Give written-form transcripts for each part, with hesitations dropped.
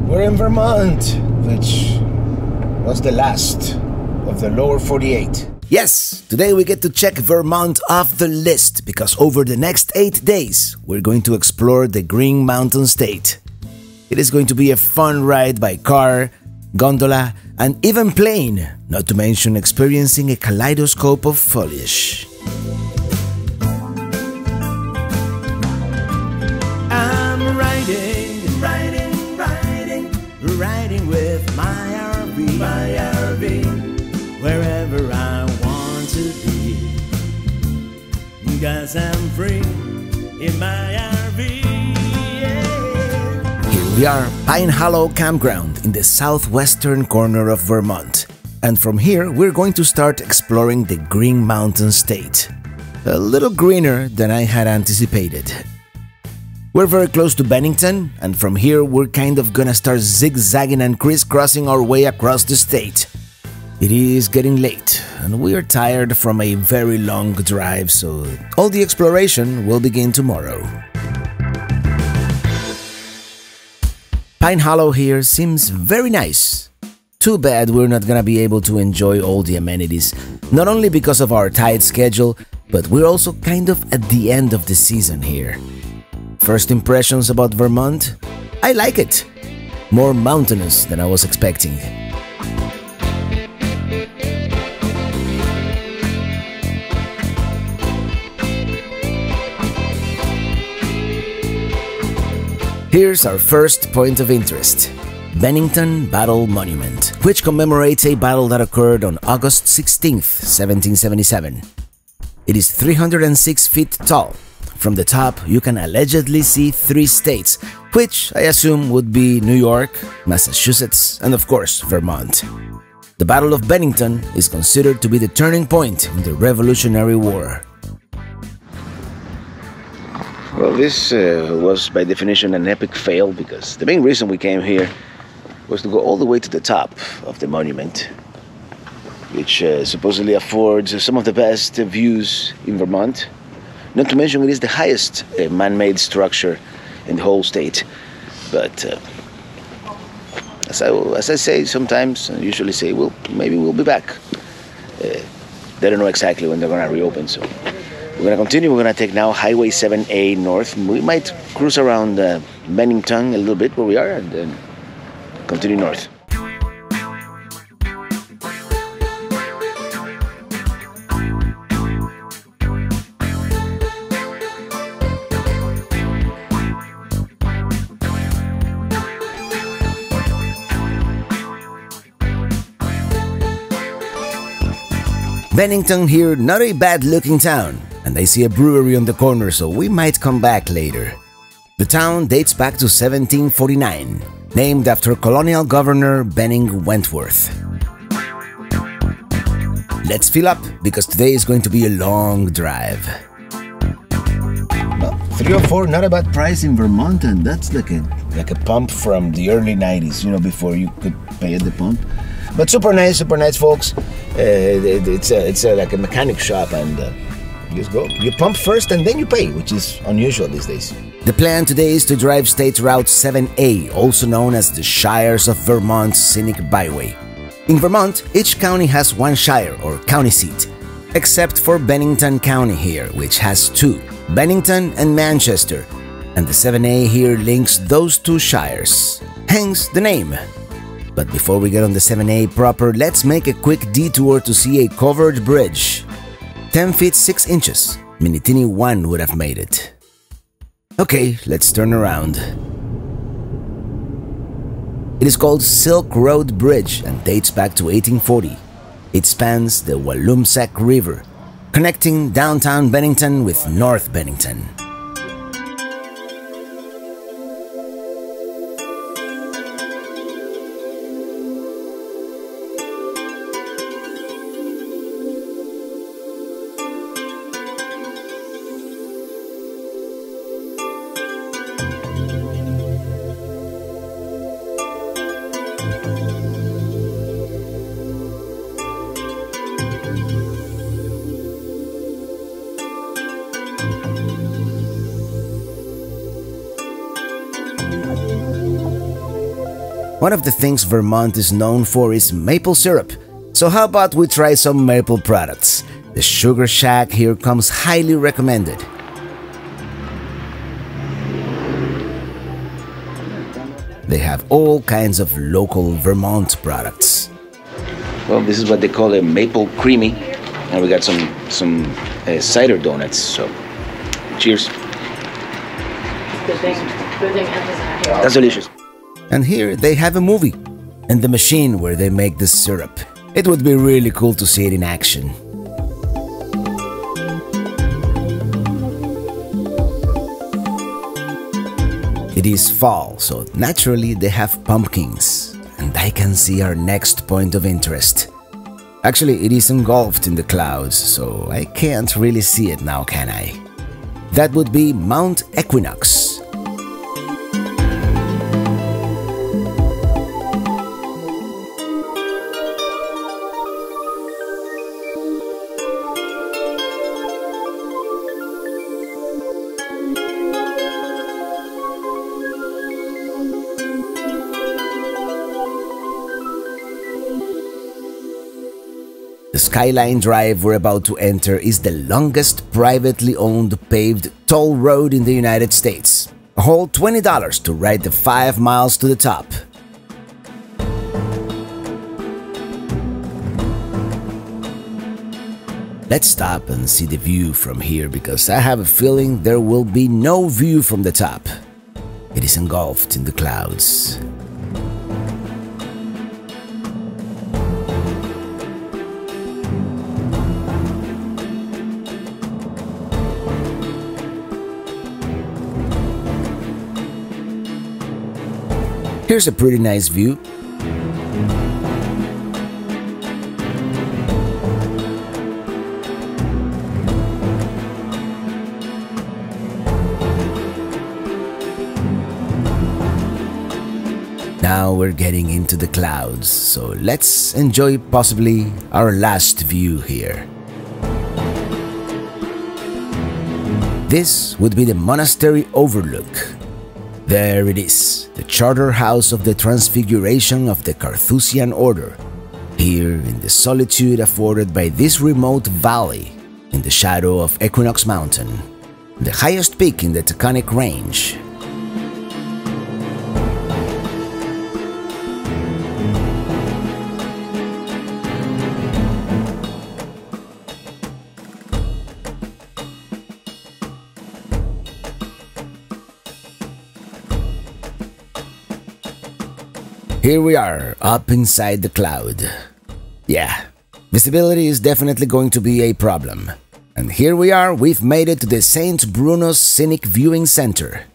We're in Vermont, which was the last of the lower 48. Yes, today we get to check Vermont off the list because over the next 8 days, we're going to explore the Green Mountain State. It is going to be a fun ride by car, gondola, and even plane, not to mention experiencing a kaleidoscope of foliage. I'm riding with my RV, wherever I want to be, 'cause I'm free in my RV. Yeah. Here we are, Pine Hollow Campground in the southwestern corner of Vermont. And from here, we're going to start exploring the Green Mountain State. A little greener than I had anticipated. We're very close to Bennington, and from here we're kind of gonna start zigzagging and crisscrossing our way across the state. It is getting late, and we are tired from a very long drive, so all the exploration will begin tomorrow. Pine Hollow here seems very nice. Too bad we're not gonna be able to enjoy all the amenities, not only because of our tight schedule, but we're also kind of at the end of the season here. First impressions about Vermont? I like it. More mountainous than I was expecting. Here's our first point of interest. Bennington Battle Monument, which commemorates a battle that occurred on August 16th, 1777. It is 306 feet tall. From the top, you can allegedly see 3 states, which I assume would be New York, Massachusetts, and of course, Vermont. The Battle of Bennington is considered to be the turning point in the Revolutionary War. Well, this was by definition an epic fail because the main reason we came here was to go all the way to the top of the monument, which supposedly affords some of the best views in Vermont. Not to mention it is the highest man-made structure in the whole state. But as I say sometimes, I usually say, well, maybe we'll be back. They don't know exactly when they're going to reopen, so we're going to continue. We're going to take now Highway 7A north. We might cruise around Bennington a little bit where we are and then continue north. Bennington here, not a bad looking town, and I see a brewery on the corner, so we might come back later. The town dates back to 1749, named after colonial governor Benning Wentworth. Let's fill up, because today is going to be a long drive. Well, 3 or 4, not a bad price in Vermont, and that's like a pump from the early 90s, you know, before you could pay at the pump. But super nice, folks. It's like a mechanic shop, and you just go. You pump first and then you pay, which is unusual these days. The plan today is to drive State Route 7A, also known as the Shires of Vermont's Scenic Byway. In Vermont, each county has one shire or county seat, except for Bennington County here, which has 2, Bennington and Manchester, and the 7A here links those 2 shires, hence the name. But before we get on the 7A proper, let's make a quick detour to see a covered bridge. 10 feet 6 inches, Minitini 1 would have made it. Okay, let's turn around. It is called Silk Road Bridge and dates back to 1840. It spans the Walloomsac River, connecting downtown Bennington with North Bennington. One of the things Vermont is known for is maple syrup, so how about we try some maple products? The Sugar Shack here comes highly recommended. They have all kinds of local Vermont products. Well, this is what they call a maple creamy, and we got some cider donuts. So, cheers. Good thing Emma's not here. That's delicious. And here they have a movie and the machine where they make the syrup. It would be really cool to see it in action. It is fall, so naturally they have pumpkins, and I can see our next point of interest. Actually, it is engulfed in the clouds, so I can't really see it now, can I? That would be Mount Equinox. The Skyline Drive we're about to enter is the longest privately owned paved toll road in the United States. A whole $20 to ride the 5 miles to the top. Let's stop and see the view from here because I have a feeling there will be no view from the top. It is engulfed in the clouds. Here's a pretty nice view. Now we're getting into the clouds, so let's enjoy possibly our last view here. This would be the Monastery Overlook. There it is, the charter house of the Transfiguration of the Carthusian Order, here in the solitude afforded by this remote valley in the shadow of Equinox Mountain, the highest peak in the Taconic Range. Here we are, up inside the cloud. Yeah, visibility is definitely going to be a problem. And here we are, we've made it to the St. Bruno's Scenic Viewing Center.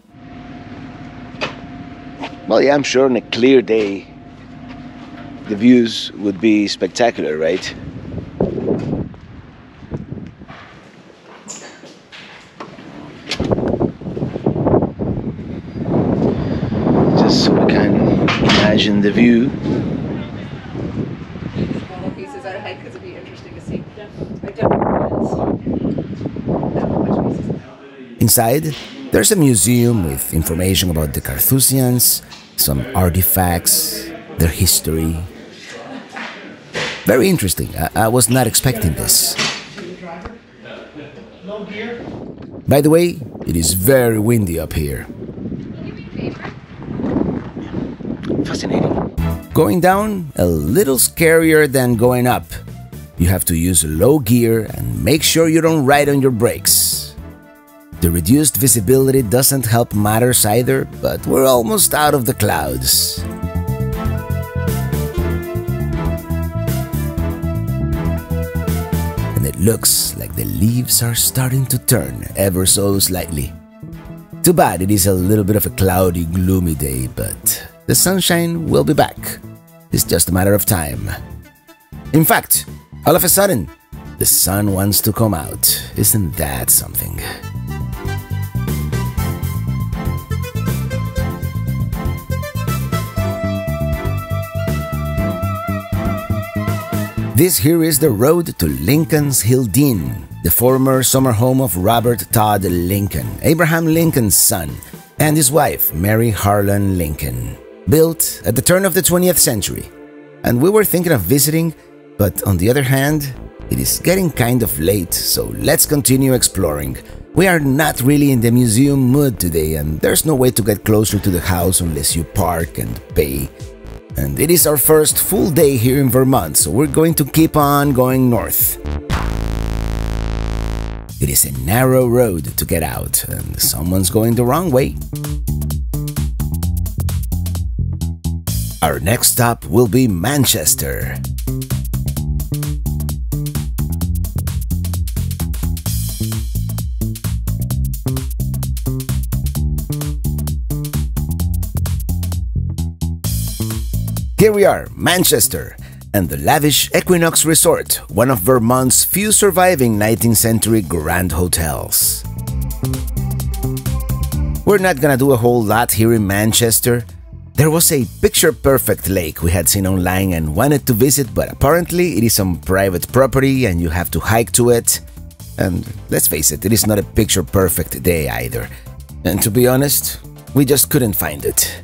Well, yeah, I'm sure on a clear day, the views would be spectacular, right? Just so we can imagine the view. Pieces out ahead because it'd be interesting to see. Inside, there's a museum with information about the Carthusians, some artifacts, their history. Very interesting. I was not expecting this. By the way, it is very windy up here. Fascinating. Going down, a little scarier than going up. You have to use low gear and make sure you don't ride on your brakes. The reduced visibility doesn't help matters either, but we're almost out of the clouds. And it looks like the leaves are starting to turn ever so slightly. Too bad it is a little bit of a cloudy, gloomy day, but the sunshine will be back. It's just a matter of time. In fact, all of a sudden, the sun wants to come out. Isn't that something? This here is the road to Lincoln's Hill Dean, the former summer home of Robert Todd Lincoln, Abraham Lincoln's son, and his wife, Mary Harlan Lincoln. built at the turn of the 20th century. And we were thinking of visiting, but on the other hand, it is getting kind of late, so let's continue exploring. We are not really in the museum mood today, and there's no way to get closer to the house unless you park and pay. And it is our first full day here in Vermont, so we're going to keep on going north. It is a narrow road to get out, and someone's going the wrong way. Our next stop will be Manchester. Here we are, Manchester, and the lavish Equinox Resort, one of Vermont's few surviving 19th century grand hotels. We're not gonna do a whole lot here in Manchester. There was a picture-perfect lake we had seen online and wanted to visit, but apparently it is on private property and you have to hike to it. And let's face it, it is not a picture-perfect day either. And to be honest, we just couldn't find it.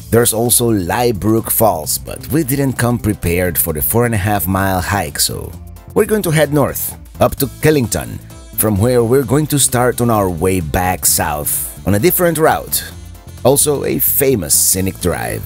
There's also Liebrook Falls, but we didn't come prepared for the 4.5-mile hike, so we're going to head north, up to Killington, from where we're going to start on our way back south on a different route, also a famous scenic drive.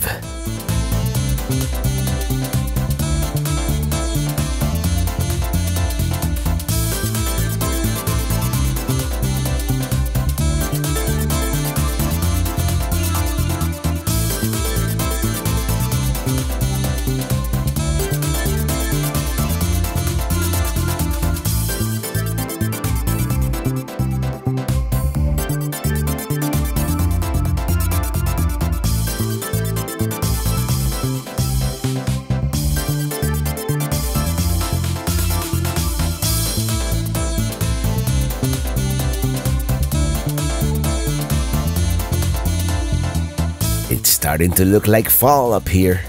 It's starting to look like fall up here.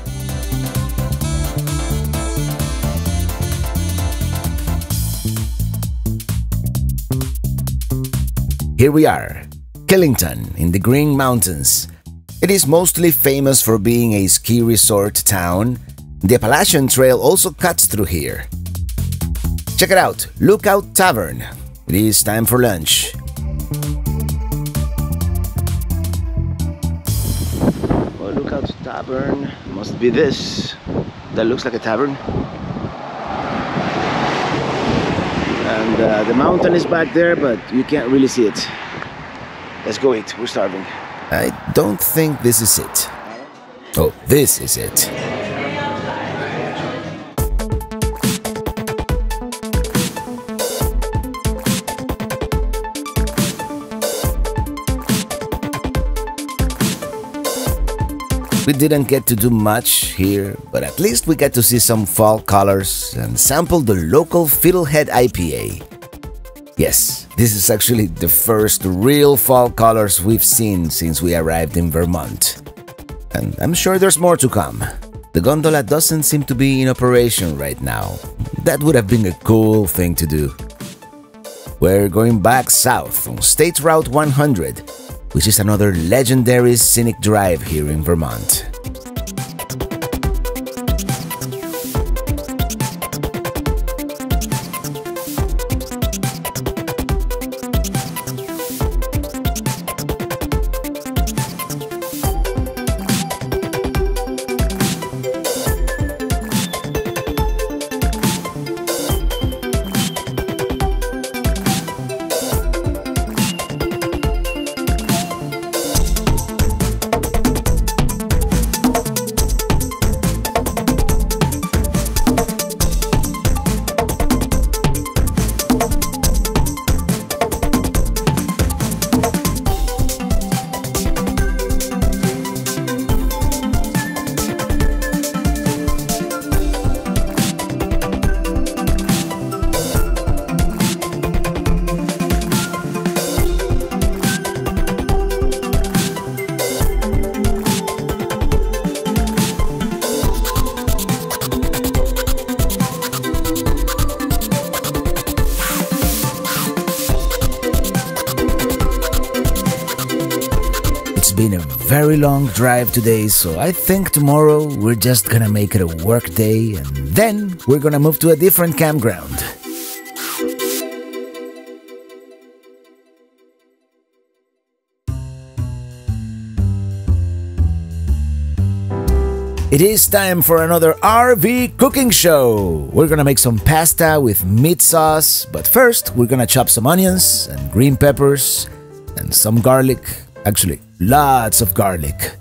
Here we are, Killington in the Green Mountains. It is mostly famous for being a ski resort town. The Appalachian Trail also cuts through here. Check it out, Lookout Tavern. It is time for lunch. Lookout Tavern must be this. That looks like a tavern. And the mountain is back there, but you can't really see it. Let's go eat. We're starving. I don't think this is it. Oh, this is it. We didn't get to do much here, but at least we got to see some fall colors and sample the local Fiddlehead IPA. Yes, this is actually the first real fall colors we've seen since we arrived in Vermont. And I'm sure there's more to come. The gondola doesn't seem to be in operation right now. That would have been a cool thing to do. We're going back south on State Route 100, which is another legendary scenic drive here in Vermont. been a very long drive today, so I think tomorrow we're just gonna make it a work day and then we're gonna move to a different campground. It is time for another RV cooking show. We're gonna make some pasta with meat sauce, but first we're gonna chop some onions and green peppers and some garlic, actually lots of garlic.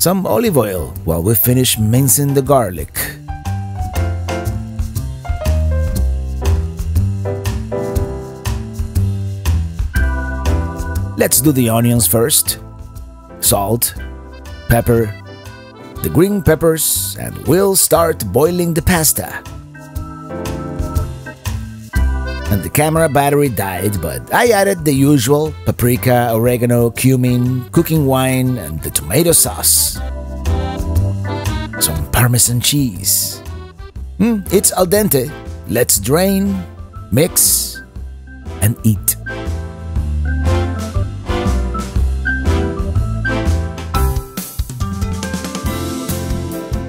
Some olive oil while we finish mincing the garlic. Let's do the onions first. Salt, pepper, the green peppers, and we'll start boiling the pasta. And the camera battery died, but I added the usual paprika, oregano, cumin, cooking wine, and the tomato sauce. Some Parmesan cheese. It's al dente. Let's drain, mix, and eat.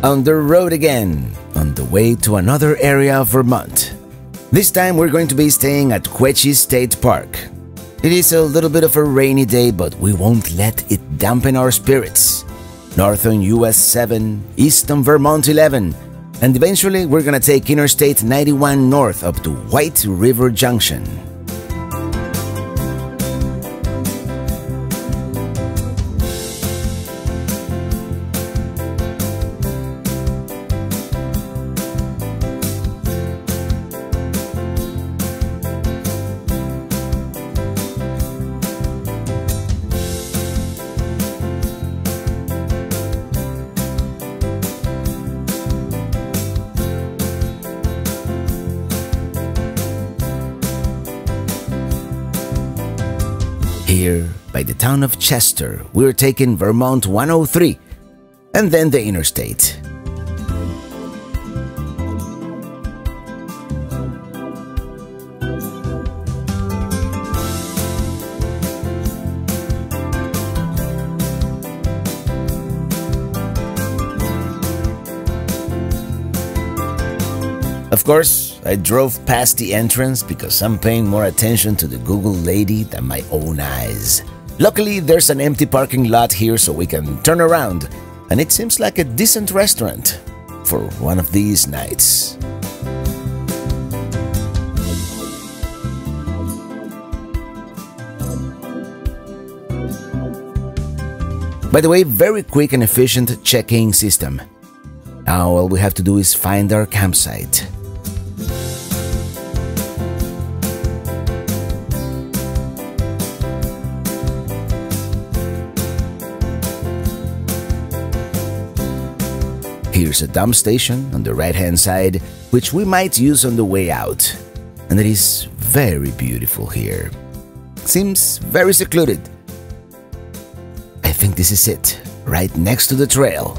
On the road again, on the way to another area of Vermont. This time we're going to be staying at Quechee State Park. It is a little bit of a rainy day, but we won't let it dampen our spirits. Northern US 7, Eastern Vermont 11, and eventually we're gonna take Interstate 91 north up to White River Junction. Here, by the town of Chester, we're taking Vermont 103, and then the interstate. Of course, I drove past the entrance because I'm paying more attention to the Google lady than my own eyes. Luckily, there's an empty parking lot here so we can turn around, and it seems like a decent restaurant for one of these nights. By the way, very quick and efficient check-in system. Now all we have to do is find our campsite. Here's a dump station on the right-hand side, which we might use on the way out. And it is very beautiful here. Seems very secluded. I think this is it, right next to the trail.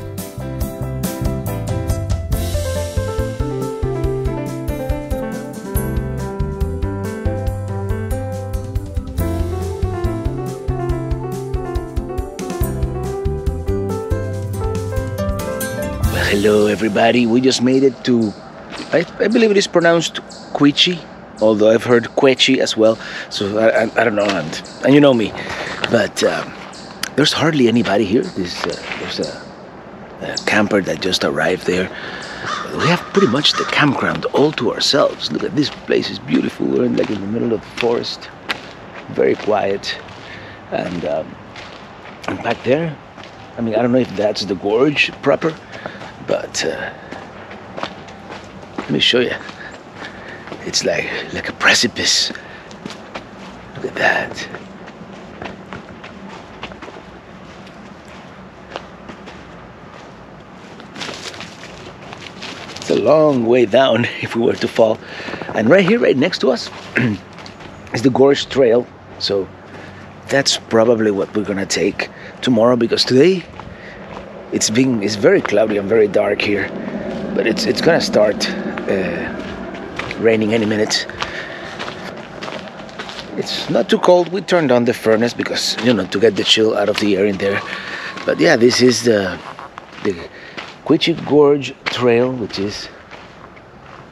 Hello everybody, we just made it to, I believe it is pronounced Quiche, although I've heard Quechee as well, so I don't know, and you know me, but there's hardly anybody here. There's a camper that just arrived there. We have pretty much the campground all to ourselves. Look at this place, is beautiful. We're in the middle of the forest, very quiet, and back there, I mean, I don't know if that's the Gorge proper, but let me show you. It's like a precipice. Look at that. It's a long way down if we were to fall. And right here, right next to us, is the Gorge Trail. So that's probably what we're gonna take tomorrow, because today it's very cloudy and very dark here, but it's gonna start raining any minute. It's not too cold. We turned on the furnace because, you know, to get the chill out of the air in there. But yeah, this is the Quiche Gorge Trail, which is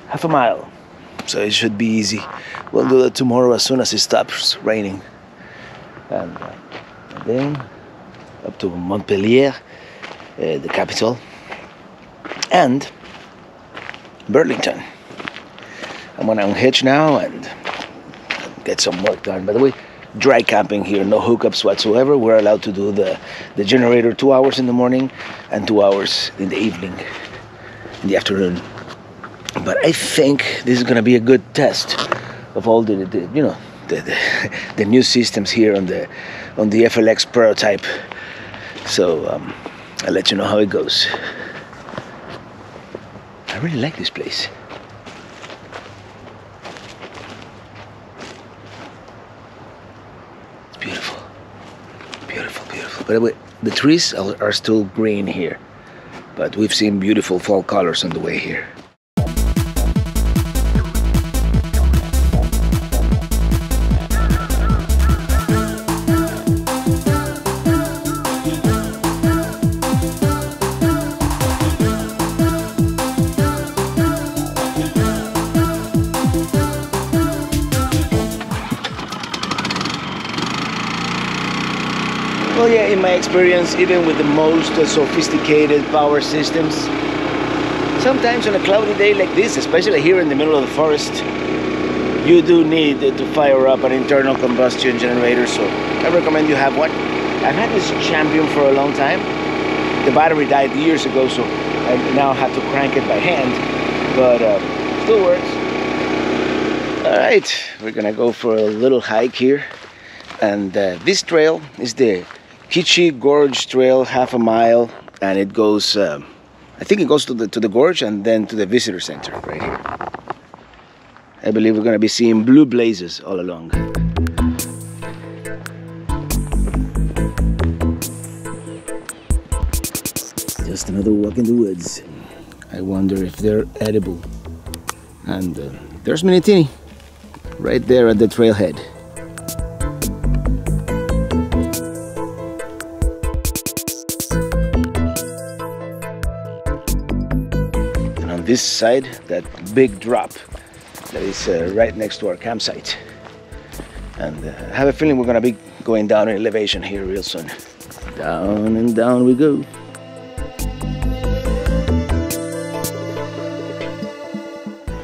half a mile. So it should be easy. We'll do that tomorrow as soon as it stops raining. And then up to Montpellier, the capital, and Burlington. I'm gonna unhitch now and get some work done. By the way, dry camping here, no hookups whatsoever. We're allowed to do the generator 2 hours in the morning and 2 hours in the evening, in the afternoon. But I think this is gonna be a good test of all the you know, the new systems here on the FLX prototype. So I'll let you know how it goes. I really like this place. It's beautiful. Beautiful, beautiful. By the way, the trees are still green here, but we've seen beautiful fall colors on the way here. Well, yeah, in my experience, even with the most sophisticated power systems, sometimes on a cloudy day like this, especially here in the middle of the forest, you do need to fire up an internal combustion generator, so I recommend you have one. I've had this Champion for a long time. The battery died years ago, so I now have to crank it by hand, but still works. All right, we're gonna go for a little hike here, and this trail is the Kichi Gorge Trail, half a mile, and it goes, I think it goes to the gorge and then to the visitor center right here. I believe we're going to be seeing blue blazes all along. Just another walk in the woods. I wonder if they're edible. And there's Minitini, right there at the trailhead. This side, that big drop that is right next to our campsite, and I have a feeling we're gonna be going down in elevation here real soon. Down and down we go.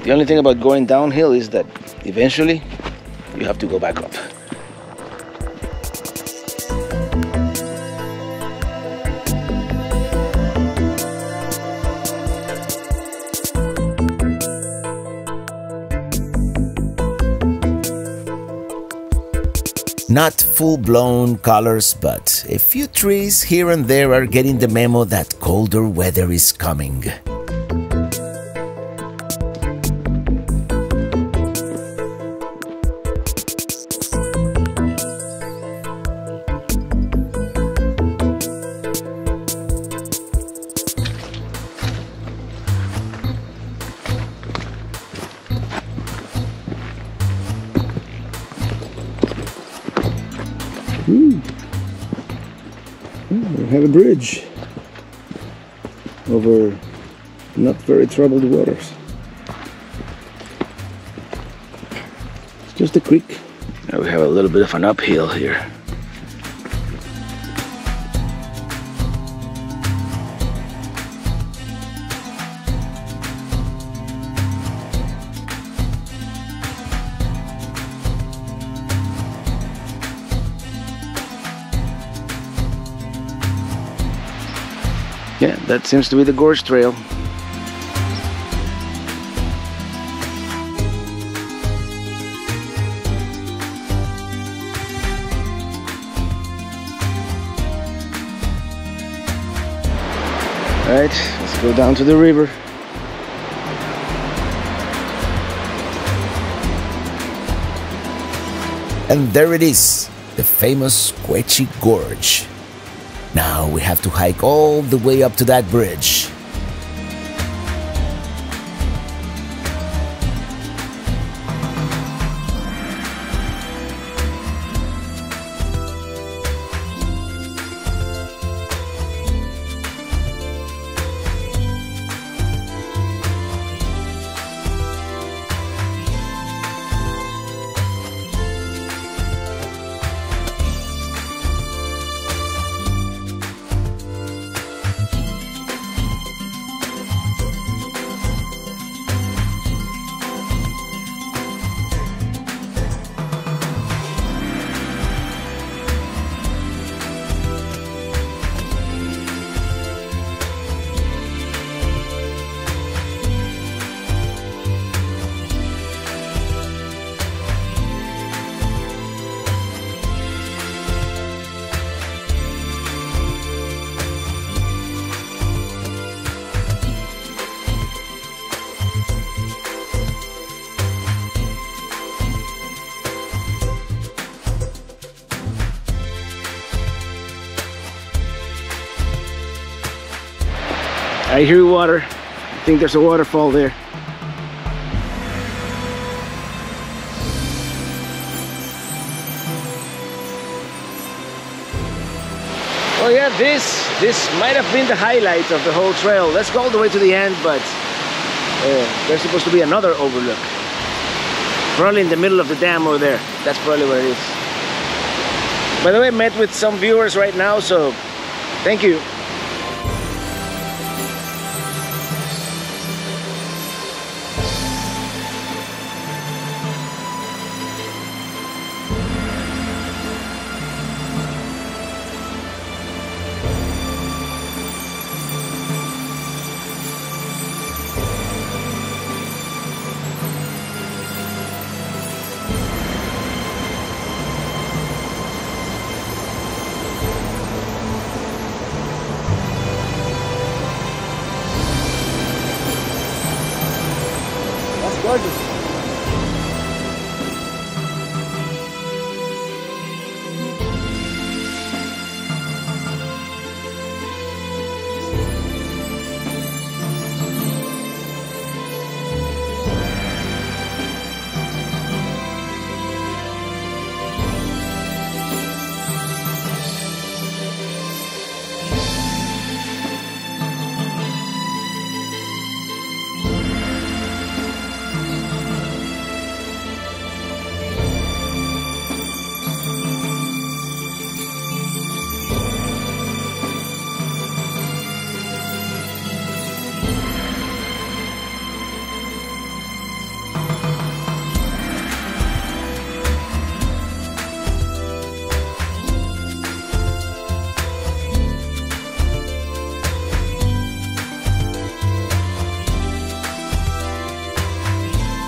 The only thing about going downhill is that eventually you have to go back up. Not full-blown colors, but a few trees here and there are getting the memo that colder weather is coming. We have a bridge over not very troubled waters. It's just a creek. Now we have a little bit of an uphill here. Yeah, that seems to be the Gorge Trail. Alright, let's go down to the river. And there it is, the famous Quechee Gorge. Now we have to hike all the way up to that bridge. I hear water. I think there's a waterfall there. Oh yeah, this might have been the highlight of the whole trail. Let's go all the way to the end, but there's supposed to be another overlook. Probably in the middle of the dam over there. That's probably what it is. By the way, I met with some viewers right now, so thank you. Gorgeous.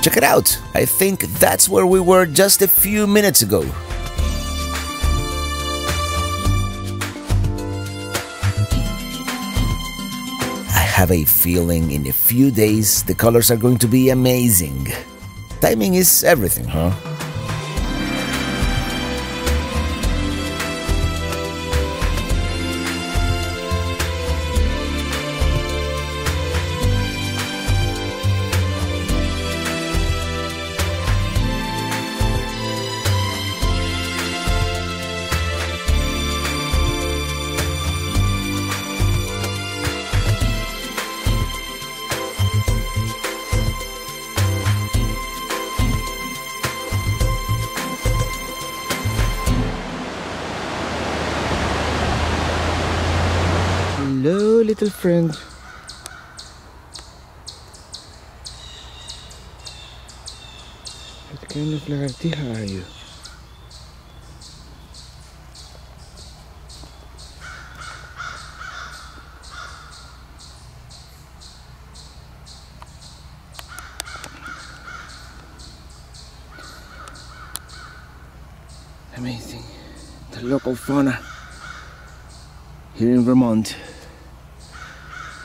Check it out, I think that's where we were just a few minutes ago. I have a feeling in a few days the colors are going to be amazing. Timing is everything, huh? Hello, little friend. What kind of lagartija are you? Amazing. The local fauna here in Vermont.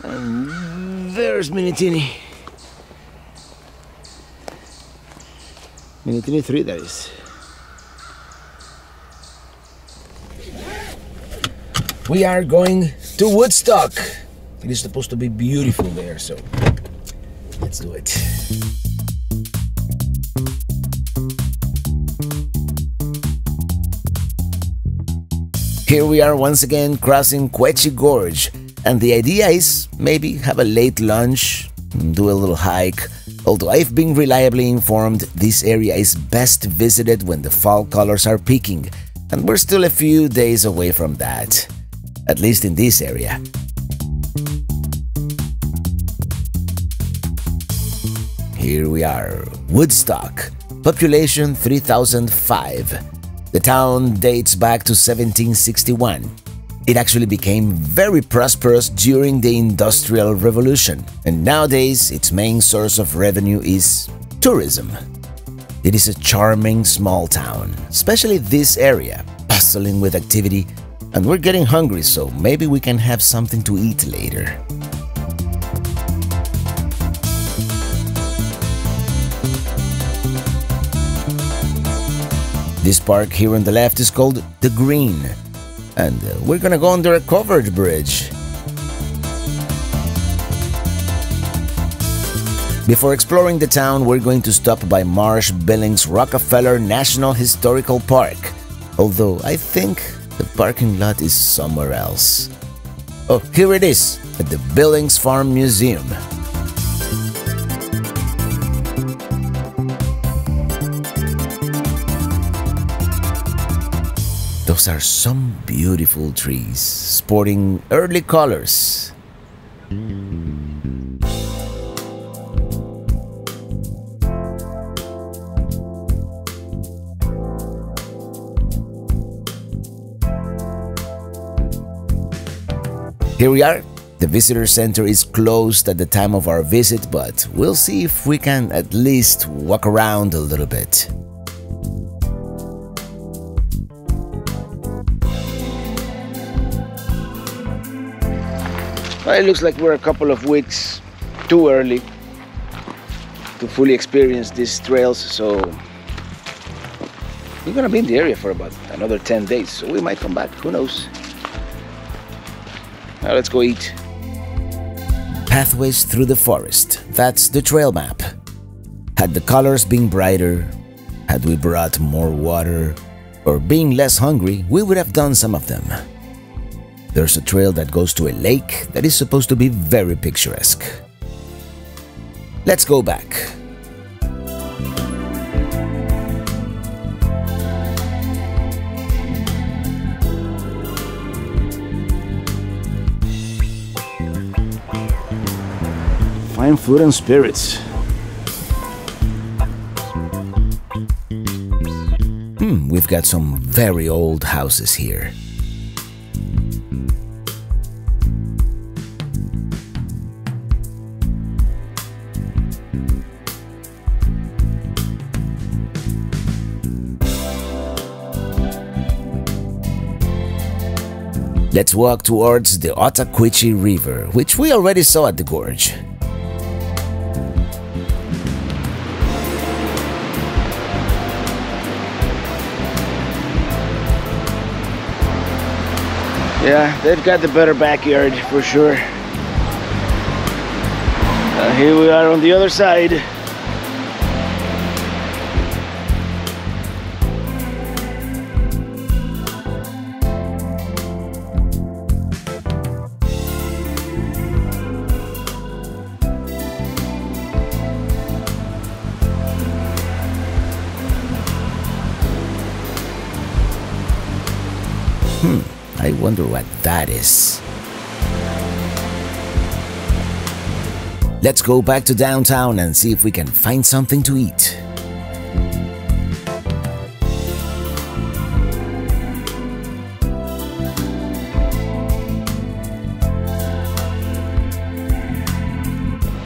And there's Minnie. Minnie 3, that is. We are going to Woodstock. It is supposed to be beautiful there, so let's do it. Here we are once again crossing Quechee Gorge. And the idea is maybe have a late lunch, do a little hike, although I've been reliably informed this area is best visited when the fall colors are peaking, and we're still a few days away from that, at least in this area. Here we are, Woodstock, population 3005. The town dates back to 1761. It actually became very prosperous during the Industrial Revolution, and nowadays its main source of revenue is tourism. It is a charming small town, especially this area, bustling with activity, and we're getting hungry, so maybe we can have something to eat later. This park here on the left is called The Green. And we're gonna go under a covered bridge. Before exploring the town, we're going to stop by Marsh Billings Rockefeller National Historical Park, although I think the parking lot is somewhere else. Oh, here it is, at the Billings Farm Museum. Those are some beautiful trees, sporting early colors. Here we are. The visitor center is closed at the time of our visit, but we'll see if we can at least walk around a little bit. Well, it looks like we're a couple of weeks too early to fully experience these trails, so we're gonna be in the area for about another 10 days, so we might come back, who knows. Now let's go eat. Pathways through the forest. That's the trail map. Had the colors been brighter, had we brought more water, or being less hungry, we would have done some of them. There's a trail that goes to a lake that is supposed to be very picturesque. Let's go back. Fine food and spirits. We've got some very old houses here. Let's walk towards the Quiche River, which we already saw at the Gorge. Yeah, they've got the better backyard for sure. Here we are on the other side. I wonder what that is. Let's go back to downtown and see if we can find something to eat.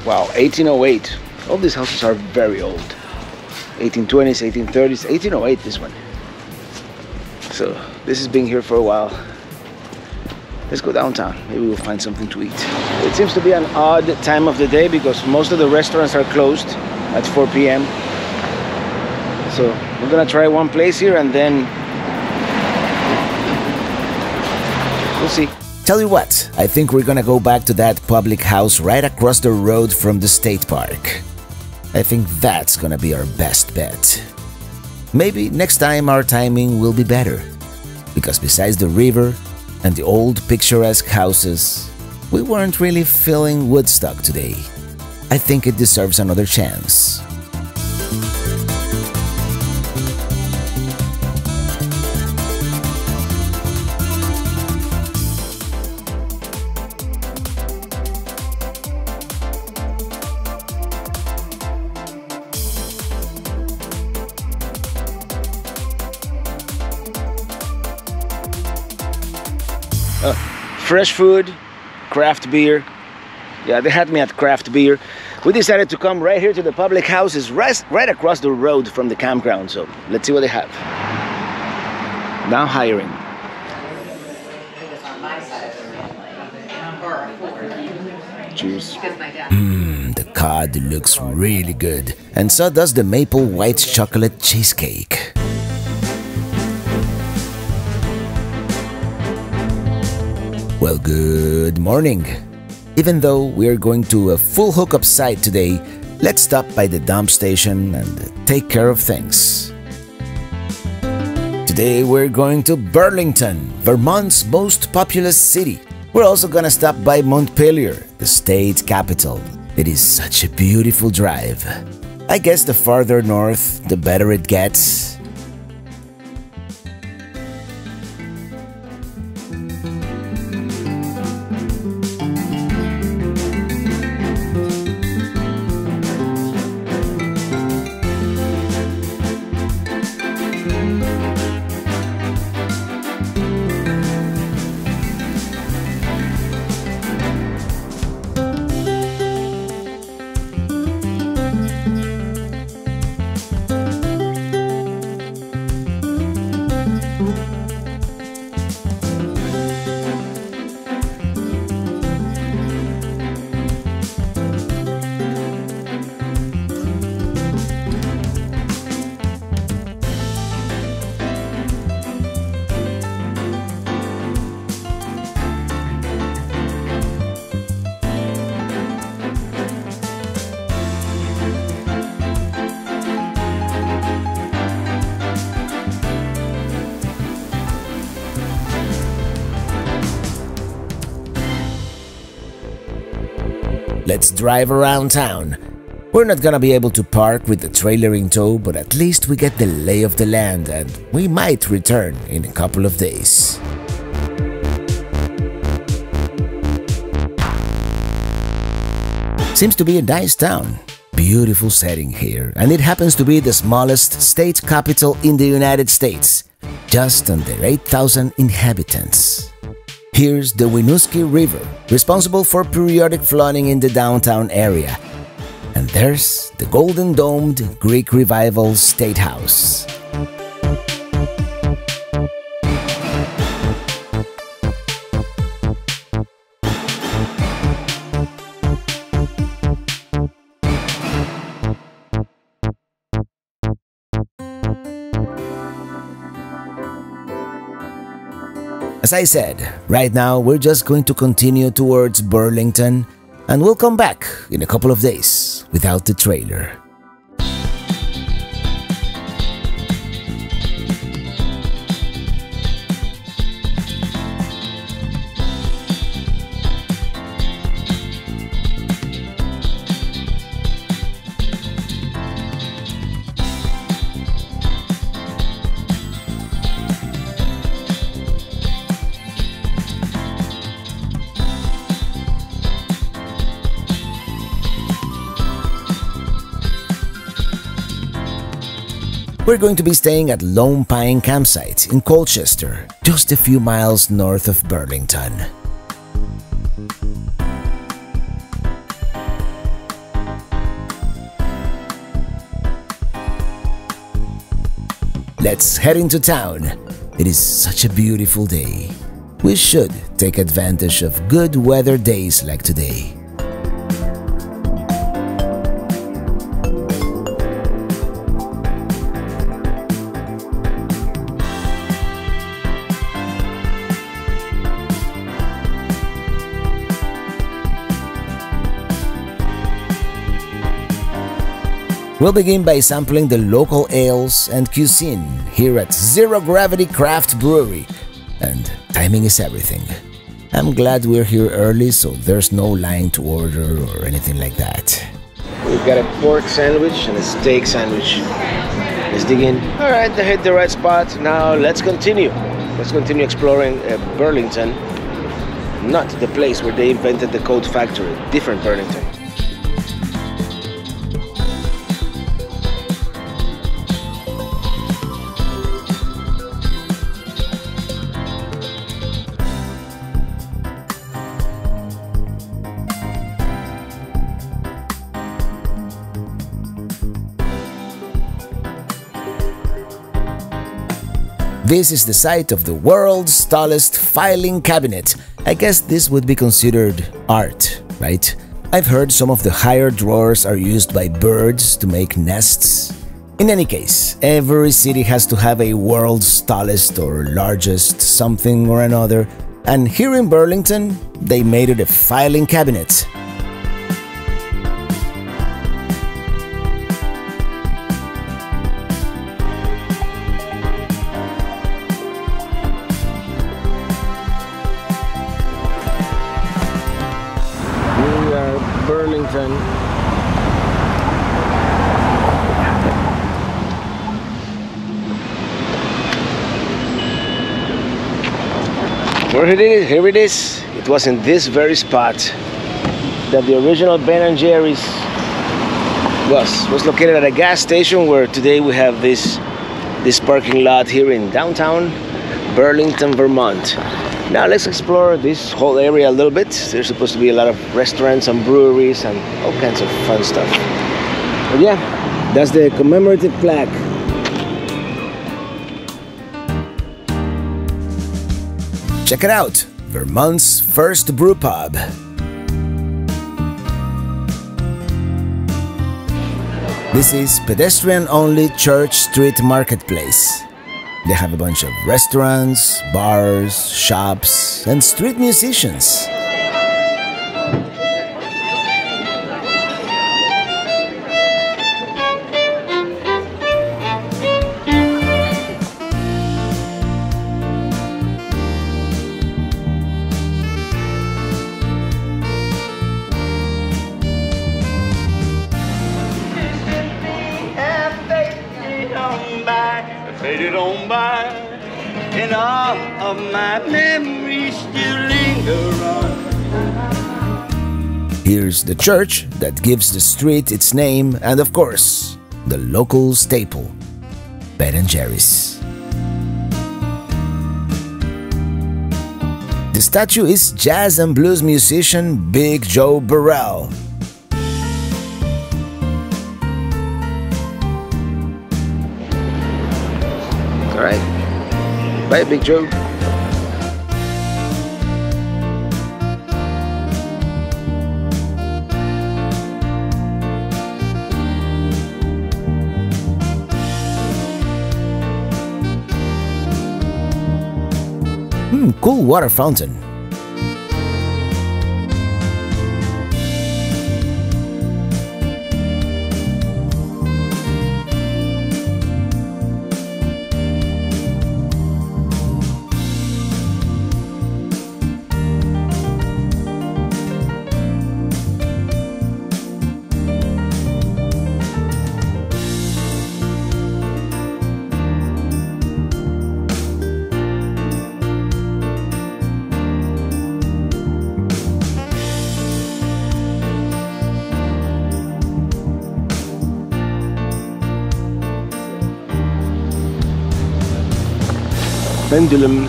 Wow, 1808. All these houses are very old. 1820s, 1830s, 1808 this one. So this has been here for a while. Let's go downtown. Maybe we'll find something to eat. It seems to be an odd time of the day because most of the restaurants are closed at 4 p.m. So we're gonna try one place here and then we'll see. Tell you what, I think we're gonna go back to that public house right across the road from the state park. I think that's gonna be our best bet. Maybe next time our timing will be better, because besides the river and the old picturesque houses, we weren't really feeling Woodstock today. I think it deserves another chance. Fresh food, craft beer. Yeah, they had me at craft beer. We decided to come right here to the public houses, right across the road from the campground. So let's see what they have. Now hiring. Cheers. The cod looks really good, and so does the maple white chocolate cheesecake. Well, good morning. Even though we're going to a full hookup site today, let's stop by the dump station and take care of things. Today we're going to Burlington, Vermont's most populous city. We're also gonna stop by Montpelier, the state capital. It is such a beautiful drive. I guess the farther north, the better it gets. Let's drive around town. We're not gonna be able to park with the trailer in tow, but at least we get the lay of the land and we might return in a couple of days. Seems to be a nice town. Beautiful setting here, and it happens to be the smallest state capital in the United States, just under 8,000 inhabitants. Here's the Winooski River, responsible for periodic flooding in the downtown area. And there's the golden-domed Greek Revival State House. As I said, right now we're just going to continue towards Burlington, and we'll come back in a couple of days without the trailer. We're going to be staying at Lone Pine Campsite in Colchester, just a few miles north of Burlington. Let's head into town. It is such a beautiful day. We should take advantage of good weather days like today. We'll begin by sampling the local ales and cuisine here at Zero Gravity Craft Brewery, and timing is everything. I'm glad we're here early so there's no line to order or anything like that. We've got a pork sandwich and a steak sandwich. Let's dig in. All right, I hit the right spot. Now let's continue. Let's continue exploring Burlington. Not the place where they invented the coat factory, different Burlington. This is the site of the world's tallest filing cabinet. I guess this would be considered art, right? I've heard some of the higher drawers are used by birds to make nests. In any case, every city has to have a world's tallest or largest something or another, and here in Burlington, they made it a filing cabinet. Burlington. Where it is, here it is. It was in this very spot that the original Ben & Jerry's was located at a gas station, where today we have this parking lot here in downtown Burlington, Vermont. Now let's explore this whole area a little bit. There's supposed to be a lot of restaurants and breweries and all kinds of fun stuff. But yeah, that's the commemorative plaque. Check it out, Vermont's first brew pub. This is pedestrian-only Church Street Marketplace. They have a bunch of restaurants, bars, shops, and street musicians. Faded on by, and all of my memories still linger on. Here's the church that gives the street its name, and of course, the local staple, Ben & Jerry's. The statue is jazz and blues musician Big Joe Burrell. All right, bye, Big Joe. Cool water fountain. Pendulum.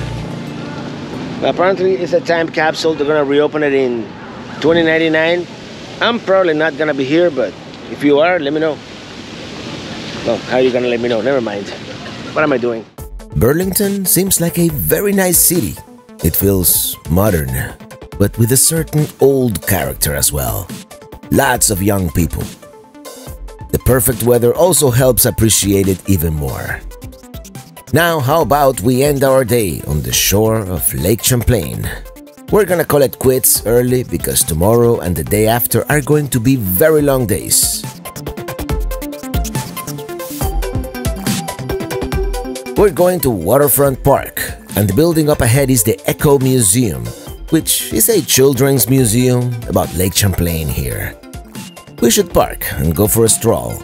Apparently it's a time capsule. They're gonna reopen it in 2099. I'm probably not gonna be here, but if you are, let me know. Well, how are you gonna let me know? Never mind. What am I doing? Burlington seems like a very nice city. It feels modern, but with a certain old character as well. Lots of young people. The perfect weather also helps appreciate it even more. Now, how about we end our day on the shore of Lake Champlain? We're gonna call it quits early because tomorrow and the day after are going to be very long days. We're going to Waterfront Park, and the building up ahead is the Echo Museum, which is a children's museum about Lake Champlain here. We should park and go for a stroll.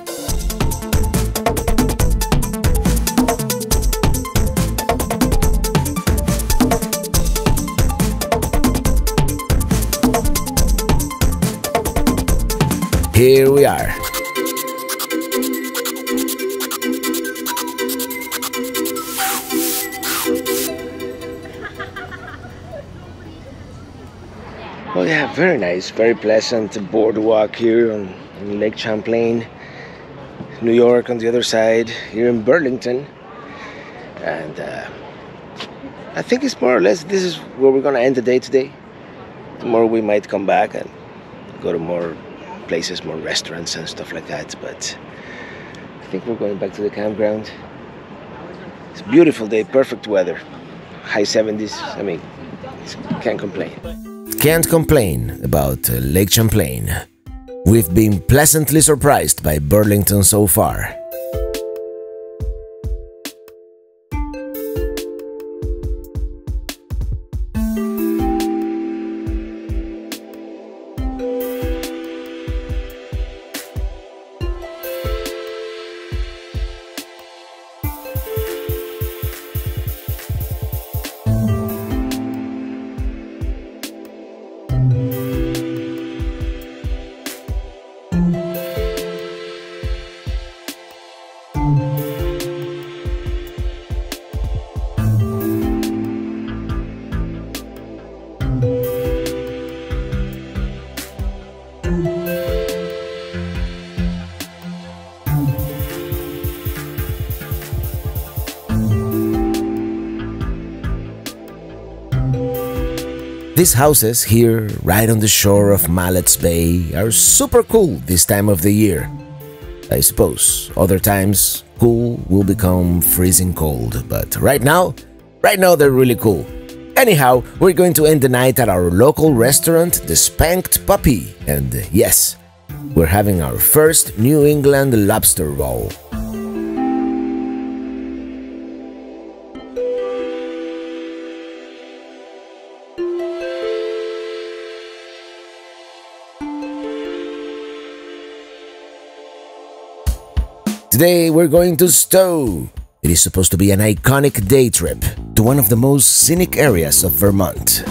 Here we are. Oh yeah, very nice, very pleasant boardwalk here on Lake Champlain. New York on the other side, here in Burlington. And I think it's more or less, this is where we're gonna end the day today. Tomorrow we might come back and go to more places, more restaurants and stuff like that, but I think we're going back to the campground. It's a beautiful day, perfect weather, high 70s. I mean, can't complain. Can't complain about Lake Champlain. We've been pleasantly surprised by Burlington so far. These houses here, right on the shore of Mallet's Bay, are super cool this time of the year. I suppose other times, cool will become freezing cold, but right now they're really cool. Anyhow, we're going to end the night at our local restaurant, The Spanked Puppy, and yes, we're having our first New England lobster roll. Today we're going to Stowe. It is supposed to be an iconic day trip to one of the most scenic areas of Vermont.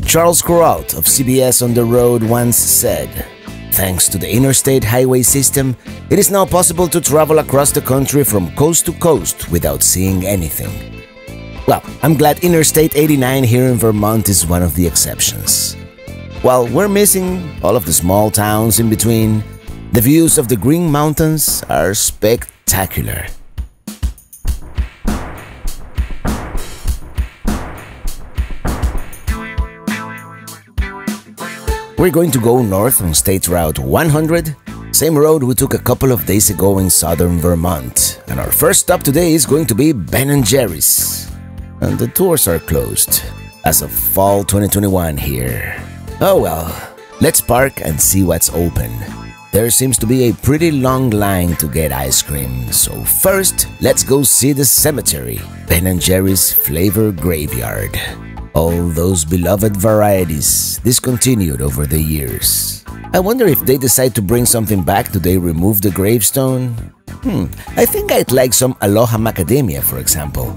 Charles Kuralt of CBS on the Road once said, "Thanks to the interstate highway system, it is now possible to travel across the country from coast to coast without seeing anything." Well, I'm glad Interstate 89 here in Vermont is one of the exceptions. While we're missing all of the small towns in between, the views of the Green Mountains are spectacular. We're going to go north on State Route 100, same road we took a couple of days ago in southern Vermont. And our first stop today is going to be Ben & Jerry's. And the tours are closed as of fall 2021 here. Oh well, let's park and see what's open. There seems to be a pretty long line to get ice cream, so first, let's go see the cemetery, Ben & Jerry's Flavor Graveyard. All those beloved varieties discontinued over the years. I wonder if they decide to bring something back, do they remove the gravestone? I think I'd like some Aloha Macadamia, for example.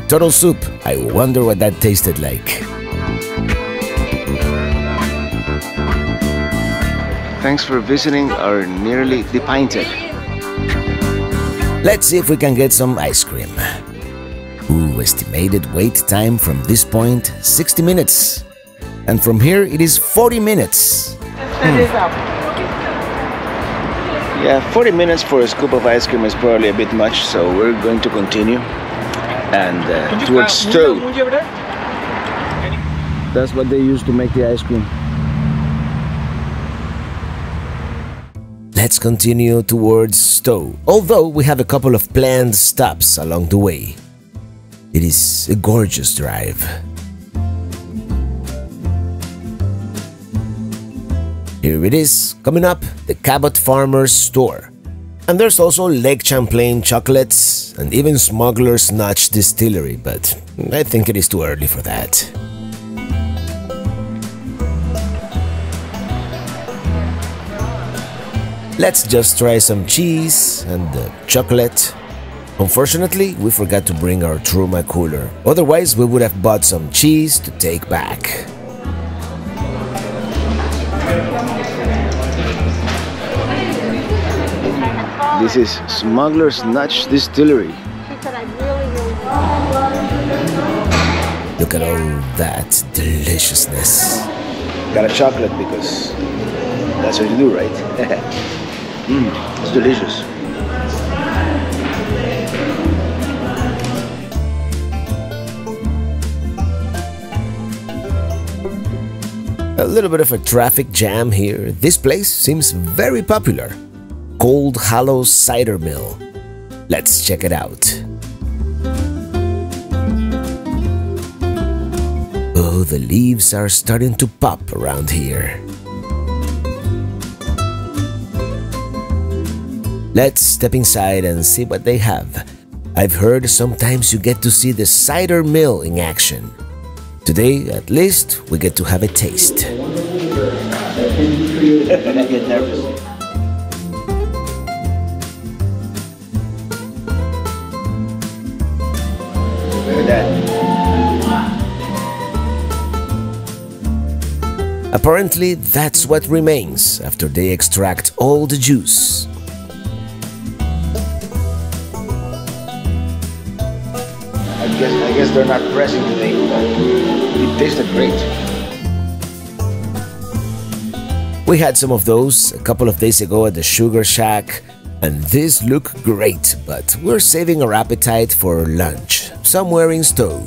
Turtle soup. I wonder what that tasted like. Thanks for visiting our nearly depinted. Let's see if we can get some ice cream. Ooh, estimated wait time from this point, 60 minutes. And from here, it is 40 minutes. Yeah, 40 minutes for a scoop of ice cream is probably a bit much, so we're going to continue. And towards Stowe. That's what they use to make the ice cream. Let's continue towards Stowe, although we have a couple of planned stops along the way. It is a gorgeous drive. Here it is, coming up, the Cabot Farmers Store. And there's also Lake Champlain chocolates and even Smuggler's Notch Distillery, but I think it is too early for that. Let's just try some cheese and chocolate. Unfortunately, we forgot to bring our Truma cooler. Otherwise, we would have bought some cheese to take back. This is Smuggler's Notch Distillery. Look at all that deliciousness. Got a chocolate because that's what you do, right? It's delicious. A little bit of a traffic jam here. This place seems very popular. Cold Hollow Cider Mill. Let's check it out. Oh, the leaves are starting to pop around here. Let's step inside and see what they have. I've heard sometimes you get to see the cider mill in action. Today, at least, we get to have a taste. I get nervous. Look at that. Apparently, that's what remains after they extract all the juice. I guess they're not pressing today. tasted great. We had some of those a couple of days ago at the Sugar Shack, and these look great, but we're saving our appetite for lunch, somewhere in Stowe.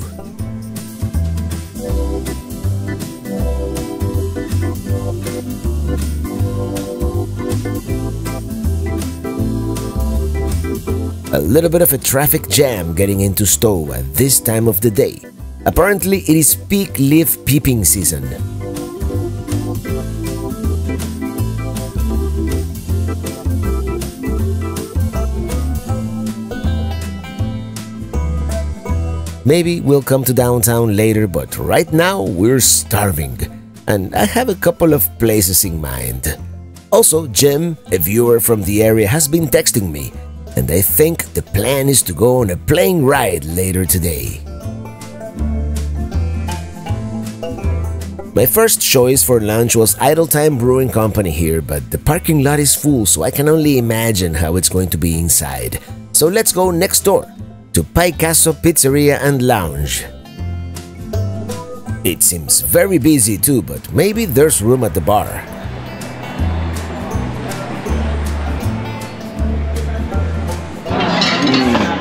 A little bit of a traffic jam getting into Stowe at this time of the day. Apparently, it is peak leaf peeping season. Maybe we'll come to downtown later, but right now we're starving, and I have a couple of places in mind. Also, Jim, a viewer from the area, has been texting me, and I think the plan is to go on a plane ride later today. My first choice for lunch was Idle Time Brewing Company here, but the parking lot is full, so I can only imagine how it's going to be inside. So let's go next door to Picasso Pizzeria and Lounge. It seems very busy too, but maybe there's room at the bar.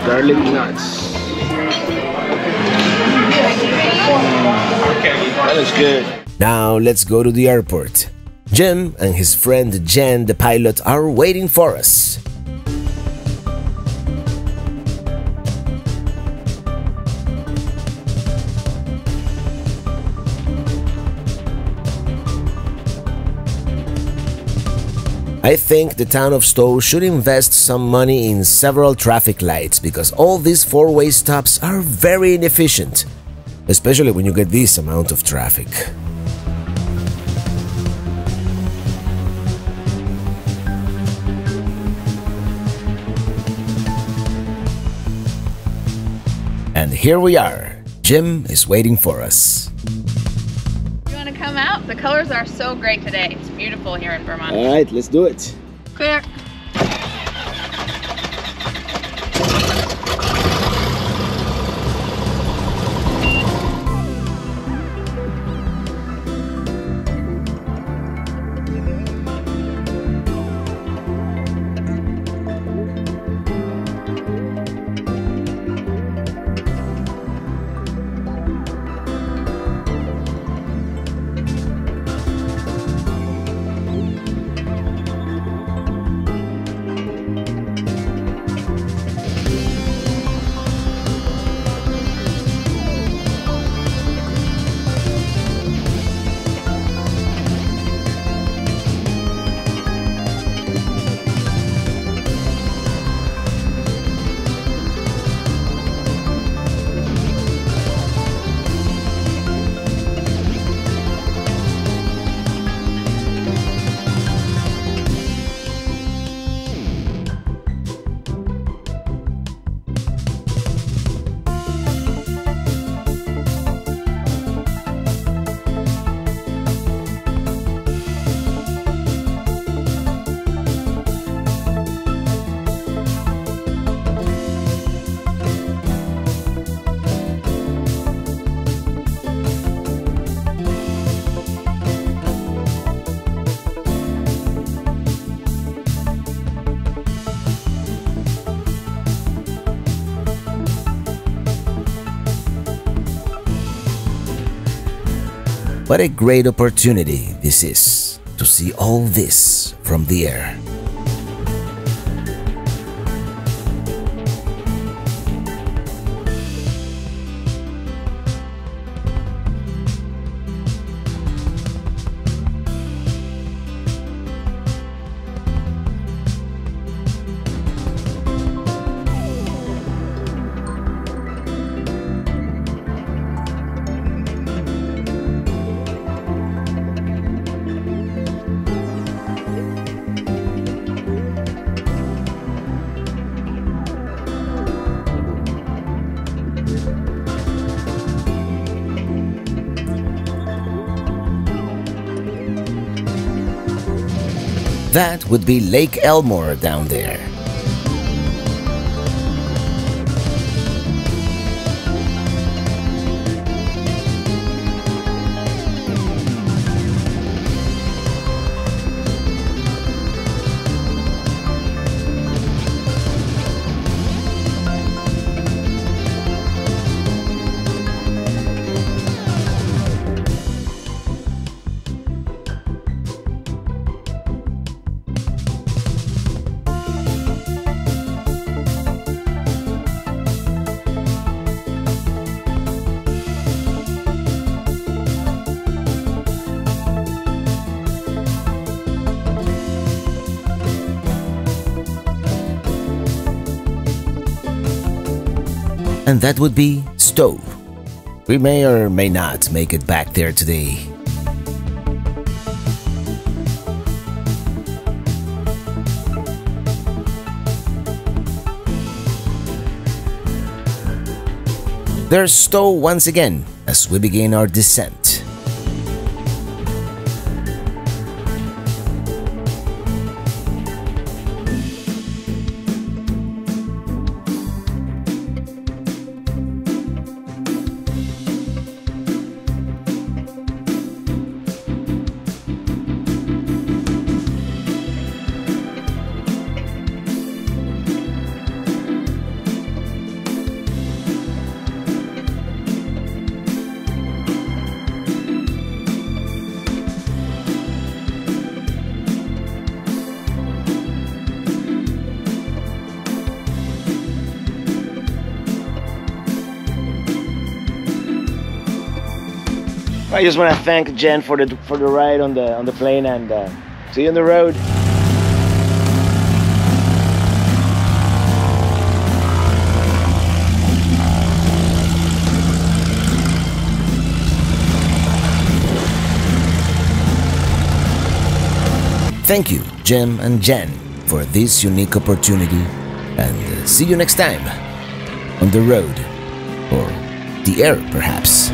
Garlic nuts. That looks good. Now let's go to the airport. Jim and his friend Jen, the pilot, are waiting for us. I think the town of Stowe should invest some money in several traffic lights because all these four-way stops are very inefficient, especially when you get this amount of traffic. And here we are. Jim is waiting for us. Come out. The colors are so great today. It's beautiful here in Vermont. All right, let's do it. Clear. What a great opportunity this is to see all this from the air. That would be Lake Elmore down there. and that would be Stowe. We may or may not make it back there today. There's Stowe once again as we begin our descent. I just want to thank Jen for the ride on the plane, and see you on the road. Thank you, Jim and Jen, for this unique opportunity, and see you next time on the road, or the air perhaps.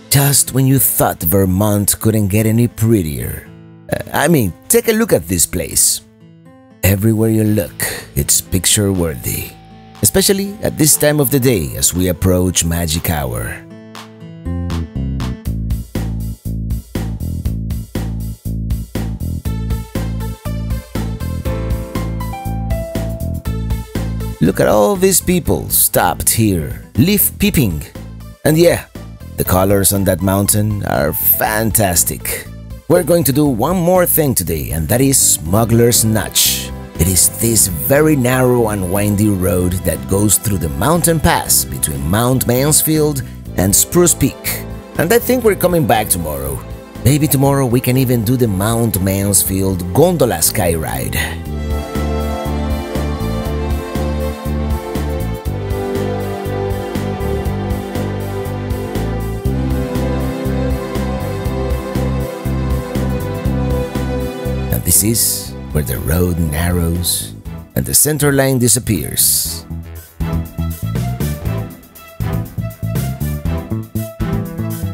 Just when you thought Vermont couldn't get any prettier. I mean, take a look at this place. Everywhere you look, it's picture-worthy. Especially at this time of the day as we approach magic hour. Look at all these people stopped here, leaf peeping. And yeah, the colors on that mountain are fantastic. We're going to do one more thing today, and that is Smuggler's Notch. It is this very narrow and windy road that goes through the mountain pass between Mount Mansfield and Spruce Peak. And I think we're coming back tomorrow. Maybe tomorrow we can even do the Mount Mansfield gondola sky ride. This is where the road narrows and the center line disappears.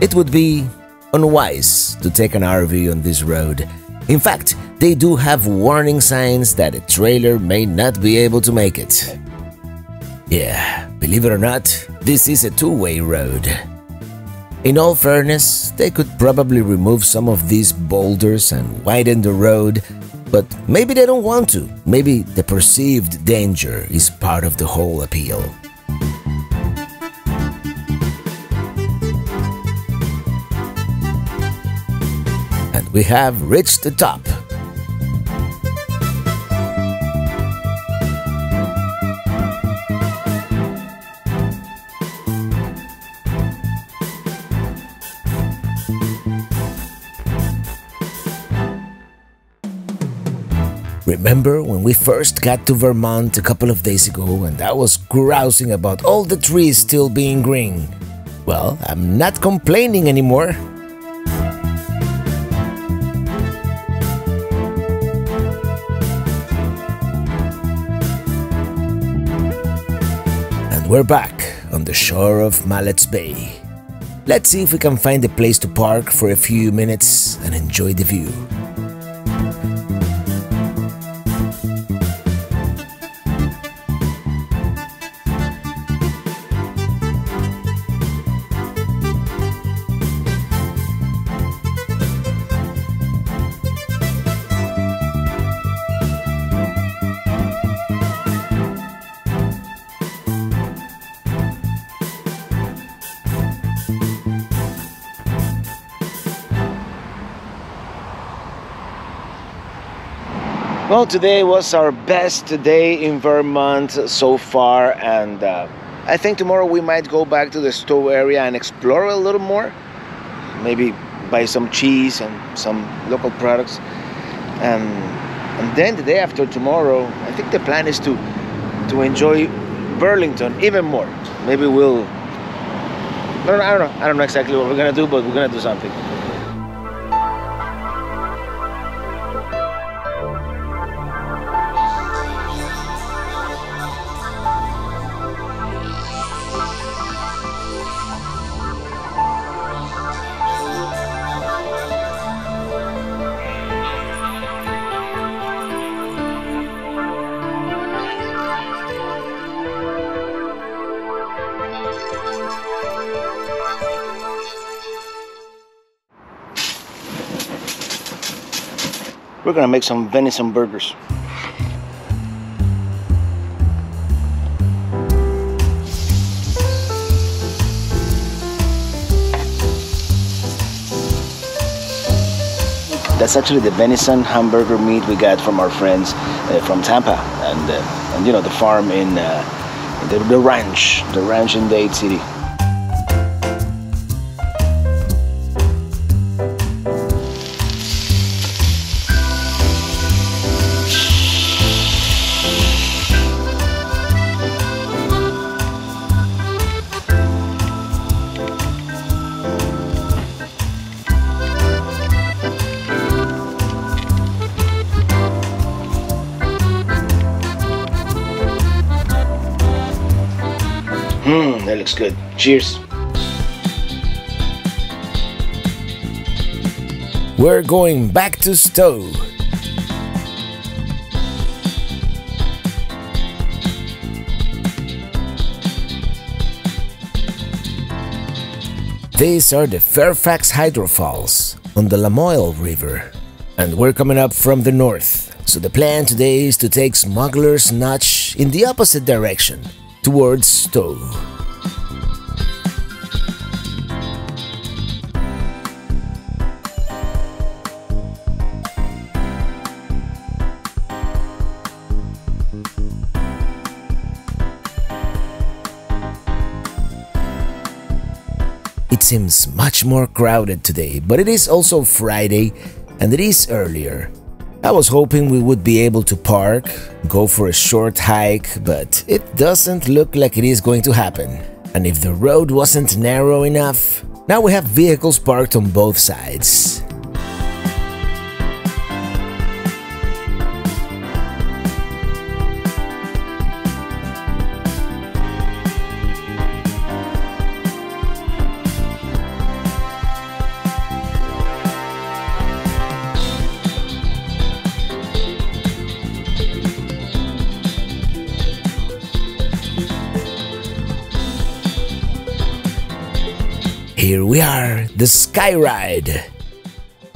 It would be unwise to take an RV on this road. In fact, they do have warning signs that a trailer may not be able to make it. Yeah, believe it or not, this is a two-way road. In all fairness, they could probably remove some of these boulders and widen the road, but maybe they don't want to. Maybe the perceived danger is part of the whole appeal. And we have reached the top. Remember when we first got to Vermont a couple of days ago and I was grousing about all the trees still being green? Well, I'm not complaining anymore. And we're back on the shore of Mallet's Bay. Let's see if we can find a place to park for a few minutes and enjoy the view. Well, today was our best day in Vermont so far, and I think tomorrow we might go back to the Stowe area and explore a little more. Maybe buy some cheese and some local products. And And then the day after tomorrow, I think the plan is to enjoy Burlington even more. Maybe we'll... I don't know exactly what we're gonna do, but we're gonna do something. We're gonna make some venison burgers. That's actually the venison hamburger meat we got from our friends from Tampa, and you know, the farm in the ranch in Dade City. That looks good. Cheers. We're going back to Stowe. These are the Fairfax Hydrofalls on the Lamoille River, and we're coming up from the north. So the plan today is to take Smuggler's Notch in the opposite direction, towards Stowe. It seems much more crowded today, but it is also Friday and it is earlier. I was hoping we would be able to park, go for a short hike, but it doesn't look like it is going to happen. And if the road wasn't narrow enough, now we have vehicles parked on both sides. Here we are, the Sky Ride.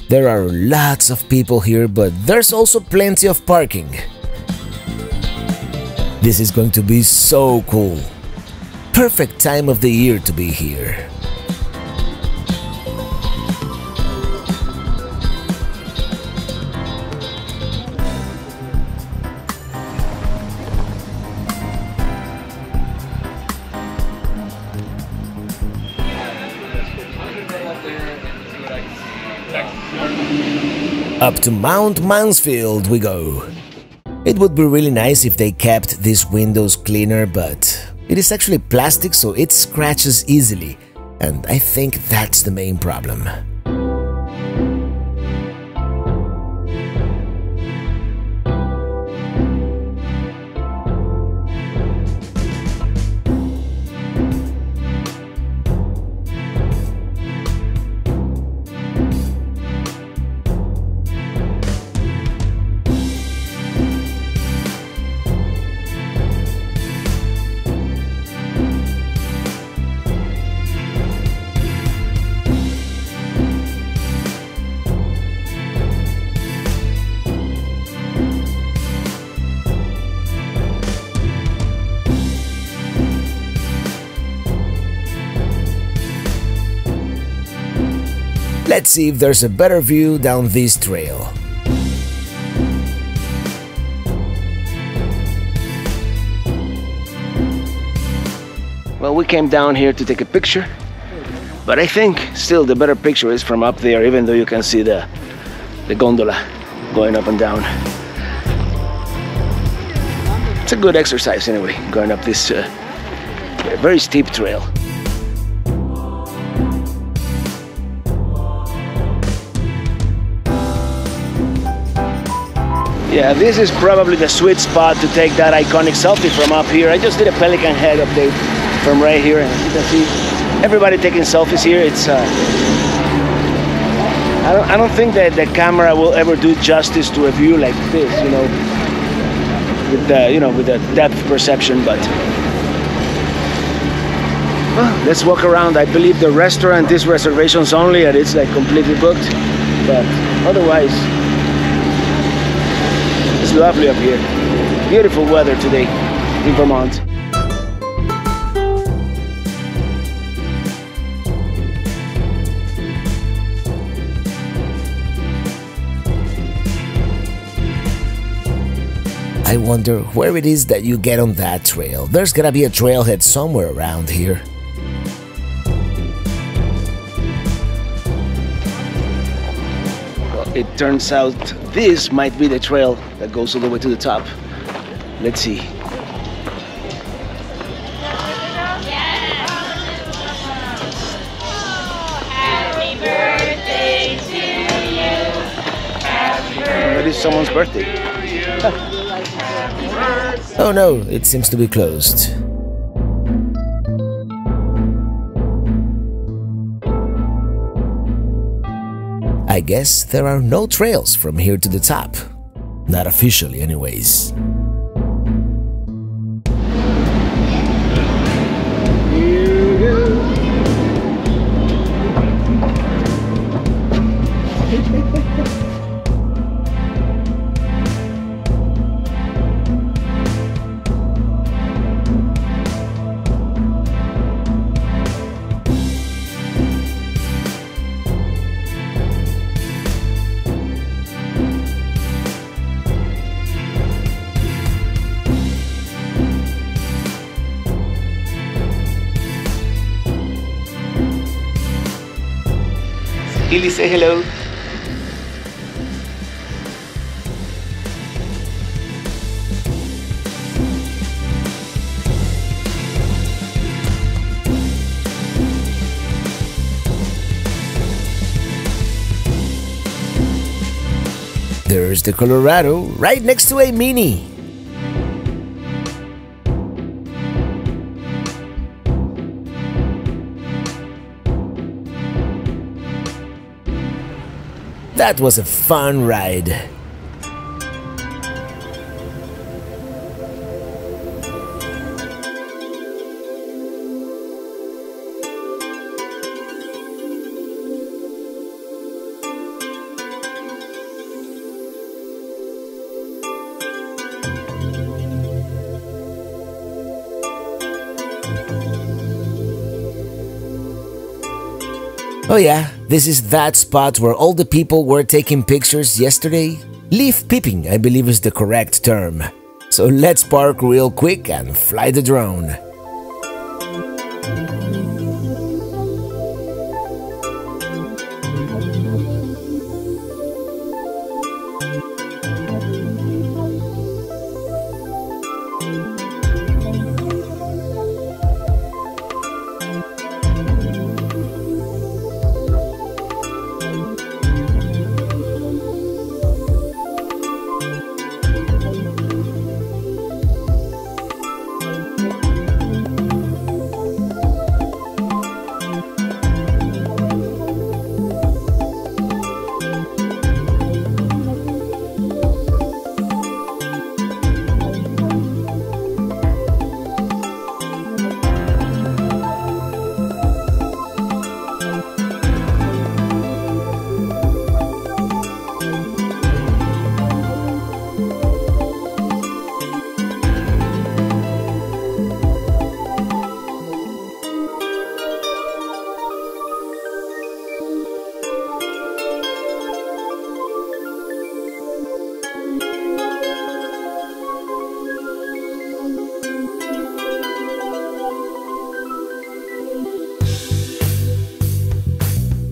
There are lots of people here, but there's also plenty of parking. This is going to be so cool. Perfect time of the year to be here. Up to Mount Mansfield we go. It would be really nice if they kept these windows cleaner, but it is actually plastic, so it scratches easily, and I think that's the main problem. Let's see if there's a better view down this trail. Well, we came down here to take a picture, but I think still the better picture is from up there, even though you can see the gondola going up and down. It's a good exercise anyway, going up this very steep trail. Yeah, this is probably the sweet spot to take that iconic selfie from up here. I just did a Pelican Head update from right here, and you can see everybody taking selfies here. It's I don't think that the camera will ever do justice to a view like this, you know, with the depth perception. But well, let's walk around. I believe the restaurant is reservations only, and it's like completely booked. But otherwise, it's lovely up here. Beautiful weather today in Vermont. I wonder where it is that you get on that trail. There's gotta be a trailhead somewhere around here. Well, it turns out this might be the trail that goes all the way to the top. Let's see. Happy birthday to you. It is someone's birthday. Oh no, it seems to be closed. I guess there are no trails from here to the top. Not officially, anyways. Illy, say hello. There's the Colorado, right next to a Mini. That was a fun ride. Oh yeah, this is that spot where all the people were taking pictures yesterday. Leaf peeping, I believe, is the correct term. So let's park real quick and fly the drone.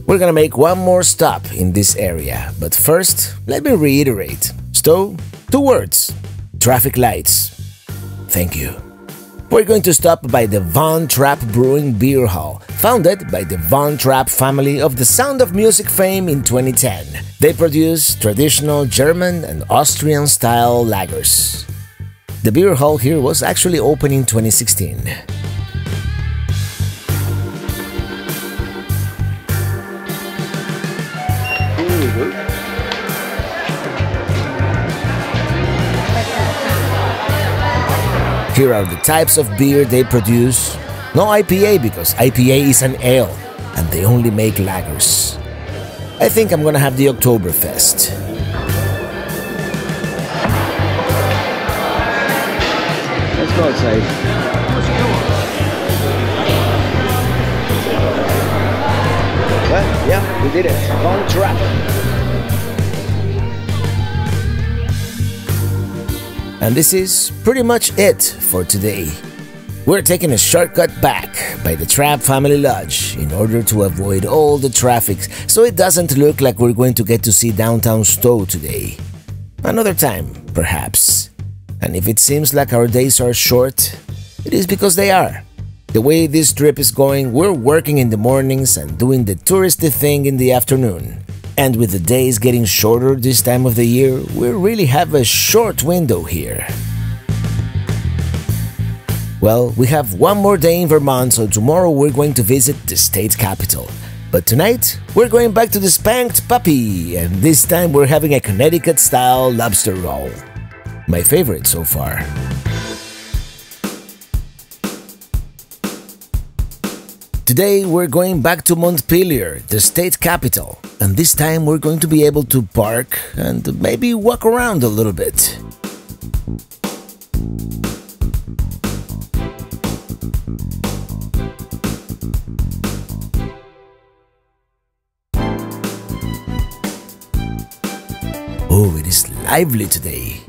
We're gonna make one more stop in this area, but first, let me reiterate. So, 2 words. Traffic lights. Thank you. We're going to stop by the Von Trapp Brewing Beer Hall, founded by the Von Trapp family of the Sound of Music fame in 2010. They produce traditional German and Austrian-style lagers. The beer hall here was actually opened in 2016. Here are the types of beer they produce. No IPA because IPA is an ale and they only make lagers. I think I'm gonna have the Oktoberfest. Let's go outside. Well, yeah, we did it. Von Trapp. And this is pretty much it for today. We're taking a shortcut back by the Trapp family lodge in order to avoid all the traffic so it doesn't look like we're going to get to see downtown Stowe today. Another time, perhaps. And if it seems like our days are short, it is because they are. The way this trip is going, we're working in the mornings and doing the touristy thing in the afternoon. And with the days getting shorter this time of the year, we really have a short window here. Well, we have one more day in Vermont, so tomorrow we're going to visit the state capital. But tonight, we're going back to the Spanked Puppy, and this time we're having a Connecticut-style lobster roll. My favorite so far. Today we're going back to Montpelier, the state capital, and this time we're going to be able to park and maybe walk around a little bit. Oh, it is lively today.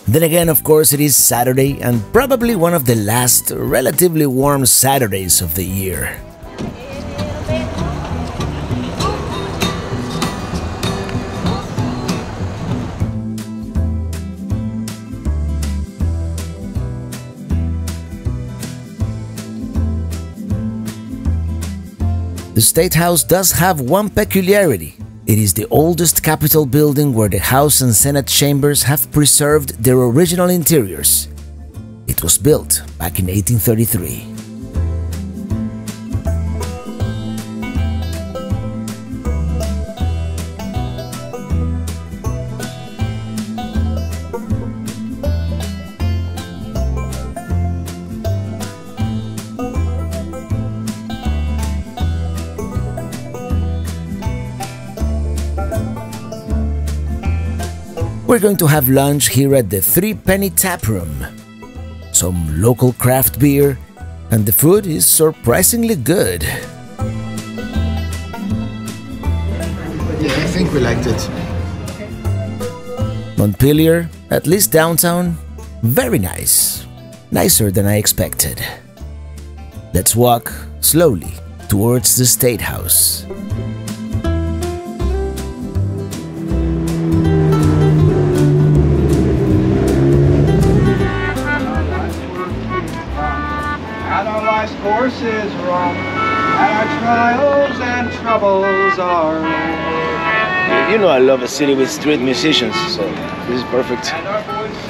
Then again, of course, it is Saturday and probably one of the last relatively warm Saturdays of the year. The State House does have one peculiarity. It is the oldest Capitol building where the House and Senate chambers have preserved their original interiors. It was built back in 1833. We're going to have lunch here at the 3 Penny Tap Room. Some local craft beer, and the food is surprisingly good. Yeah, I think we liked it. Montpelier, at least downtown, very nice. Nicer than I expected. Let's walk slowly towards the State House. Course is wrong, and our trials and troubles are long. You know I love a city with street musicians, so this is perfect. And our voices.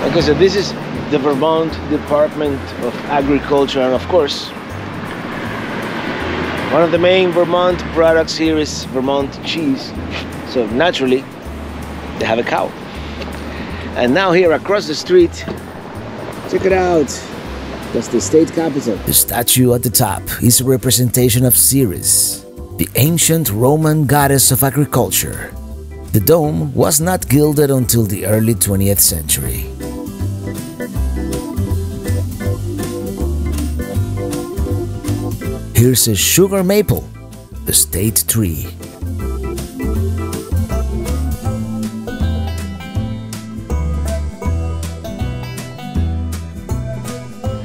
Okay, so this is the Vermont Department of Agriculture, and of course, one of the main Vermont products here is Vermont cheese. So naturally, they have a cow. And now here across the street, check it out. That's the state capital. The statue at the top is a representation of Ceres, the ancient Roman goddess of agriculture. The dome was not gilded until the early 20th century. Here's a sugar maple, the state tree.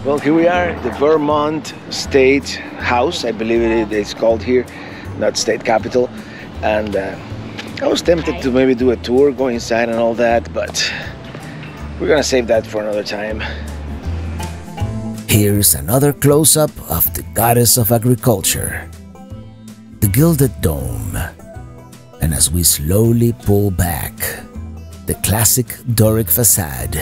Well, here we are, the Vermont State House, I believe it's called here, not state capital. And I was tempted to maybe do a tour, go inside and all that, but we're gonna save that for another time. Here's another close-up of the goddess of agriculture, the gilded dome. And as we slowly pull back, the classic Doric facade.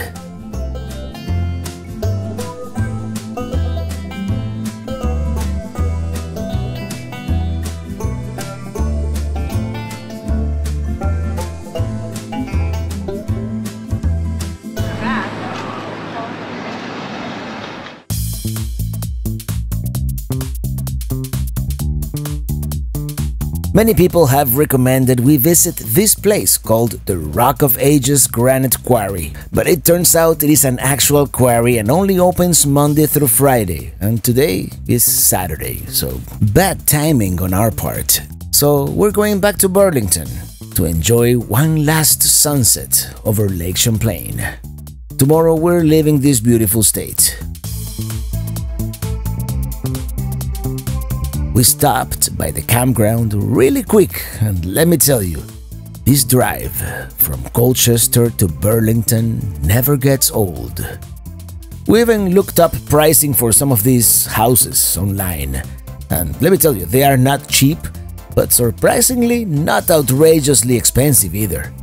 Many people have recommended we visit this place called the Rock of Ages Granite Quarry, but it turns out it is an actual quarry and only opens Monday through Friday, and today is Saturday, so bad timing on our part. So we're going back to Burlington to enjoy one last sunset over Lake Champlain. Tomorrow we're leaving this beautiful state. We stopped by the campground really quick, and let me tell you, this drive from Colchester to Burlington never gets old. We even looked up pricing for some of these houses online, and let me tell you, they are not cheap, but surprisingly not outrageously expensive either.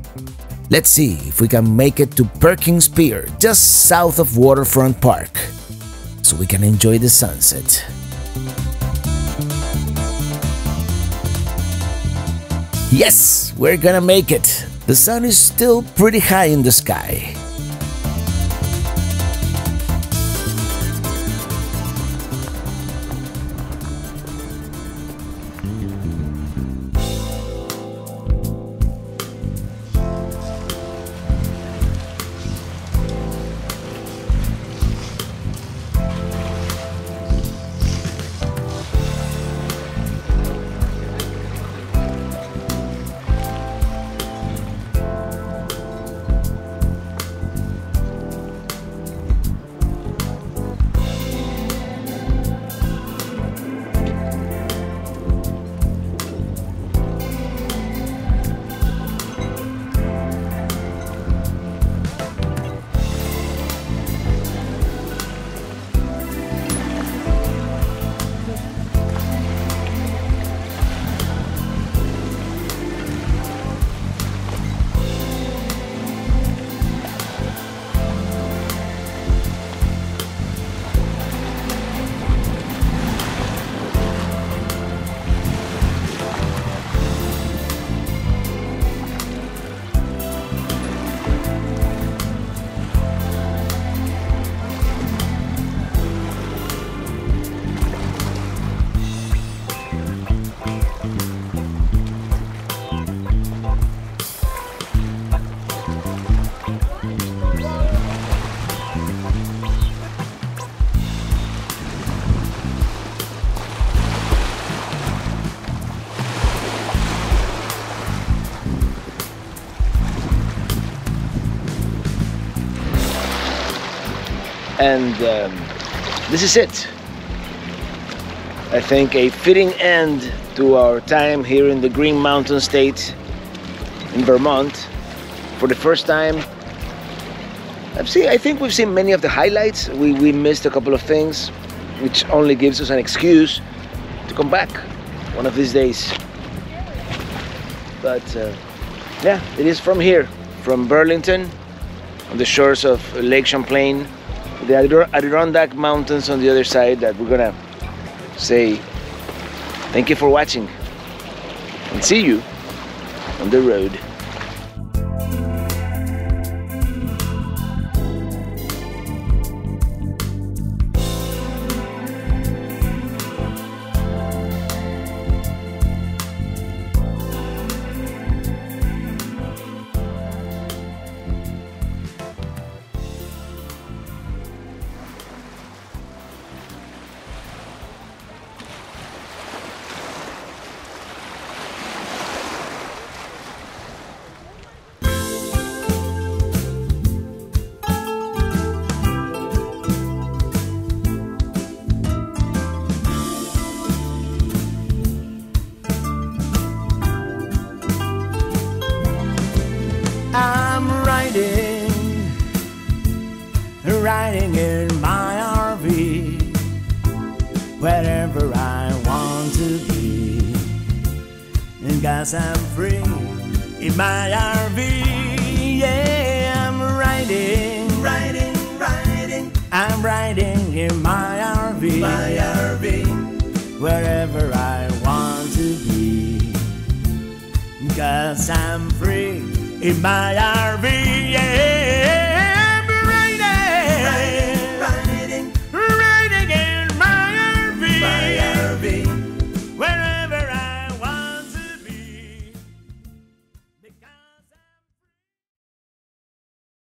Let's see if we can make it to Perkins Pier, just south of Waterfront Park, so we can enjoy the sunset. Yes, we're gonna make it. The sun is still pretty high in the sky. And this is it. I think a fitting end to our time here in the Green Mountain State in Vermont. For the first time, I think we've seen many of the highlights. We missed a couple of things, which only gives us an excuse to come back one of these days. But yeah, it is from here, from Burlington, on the shores of Lake Champlain, the Adirondack Mountains on the other side, that we're gonna say thank you for watching and see you on the road. in my RV, wherever I want to be. And 'cause I'm free in my RV, yeah, I'm riding, I'm riding in my RV, wherever I want to be. 'Cause I'm free in my RV.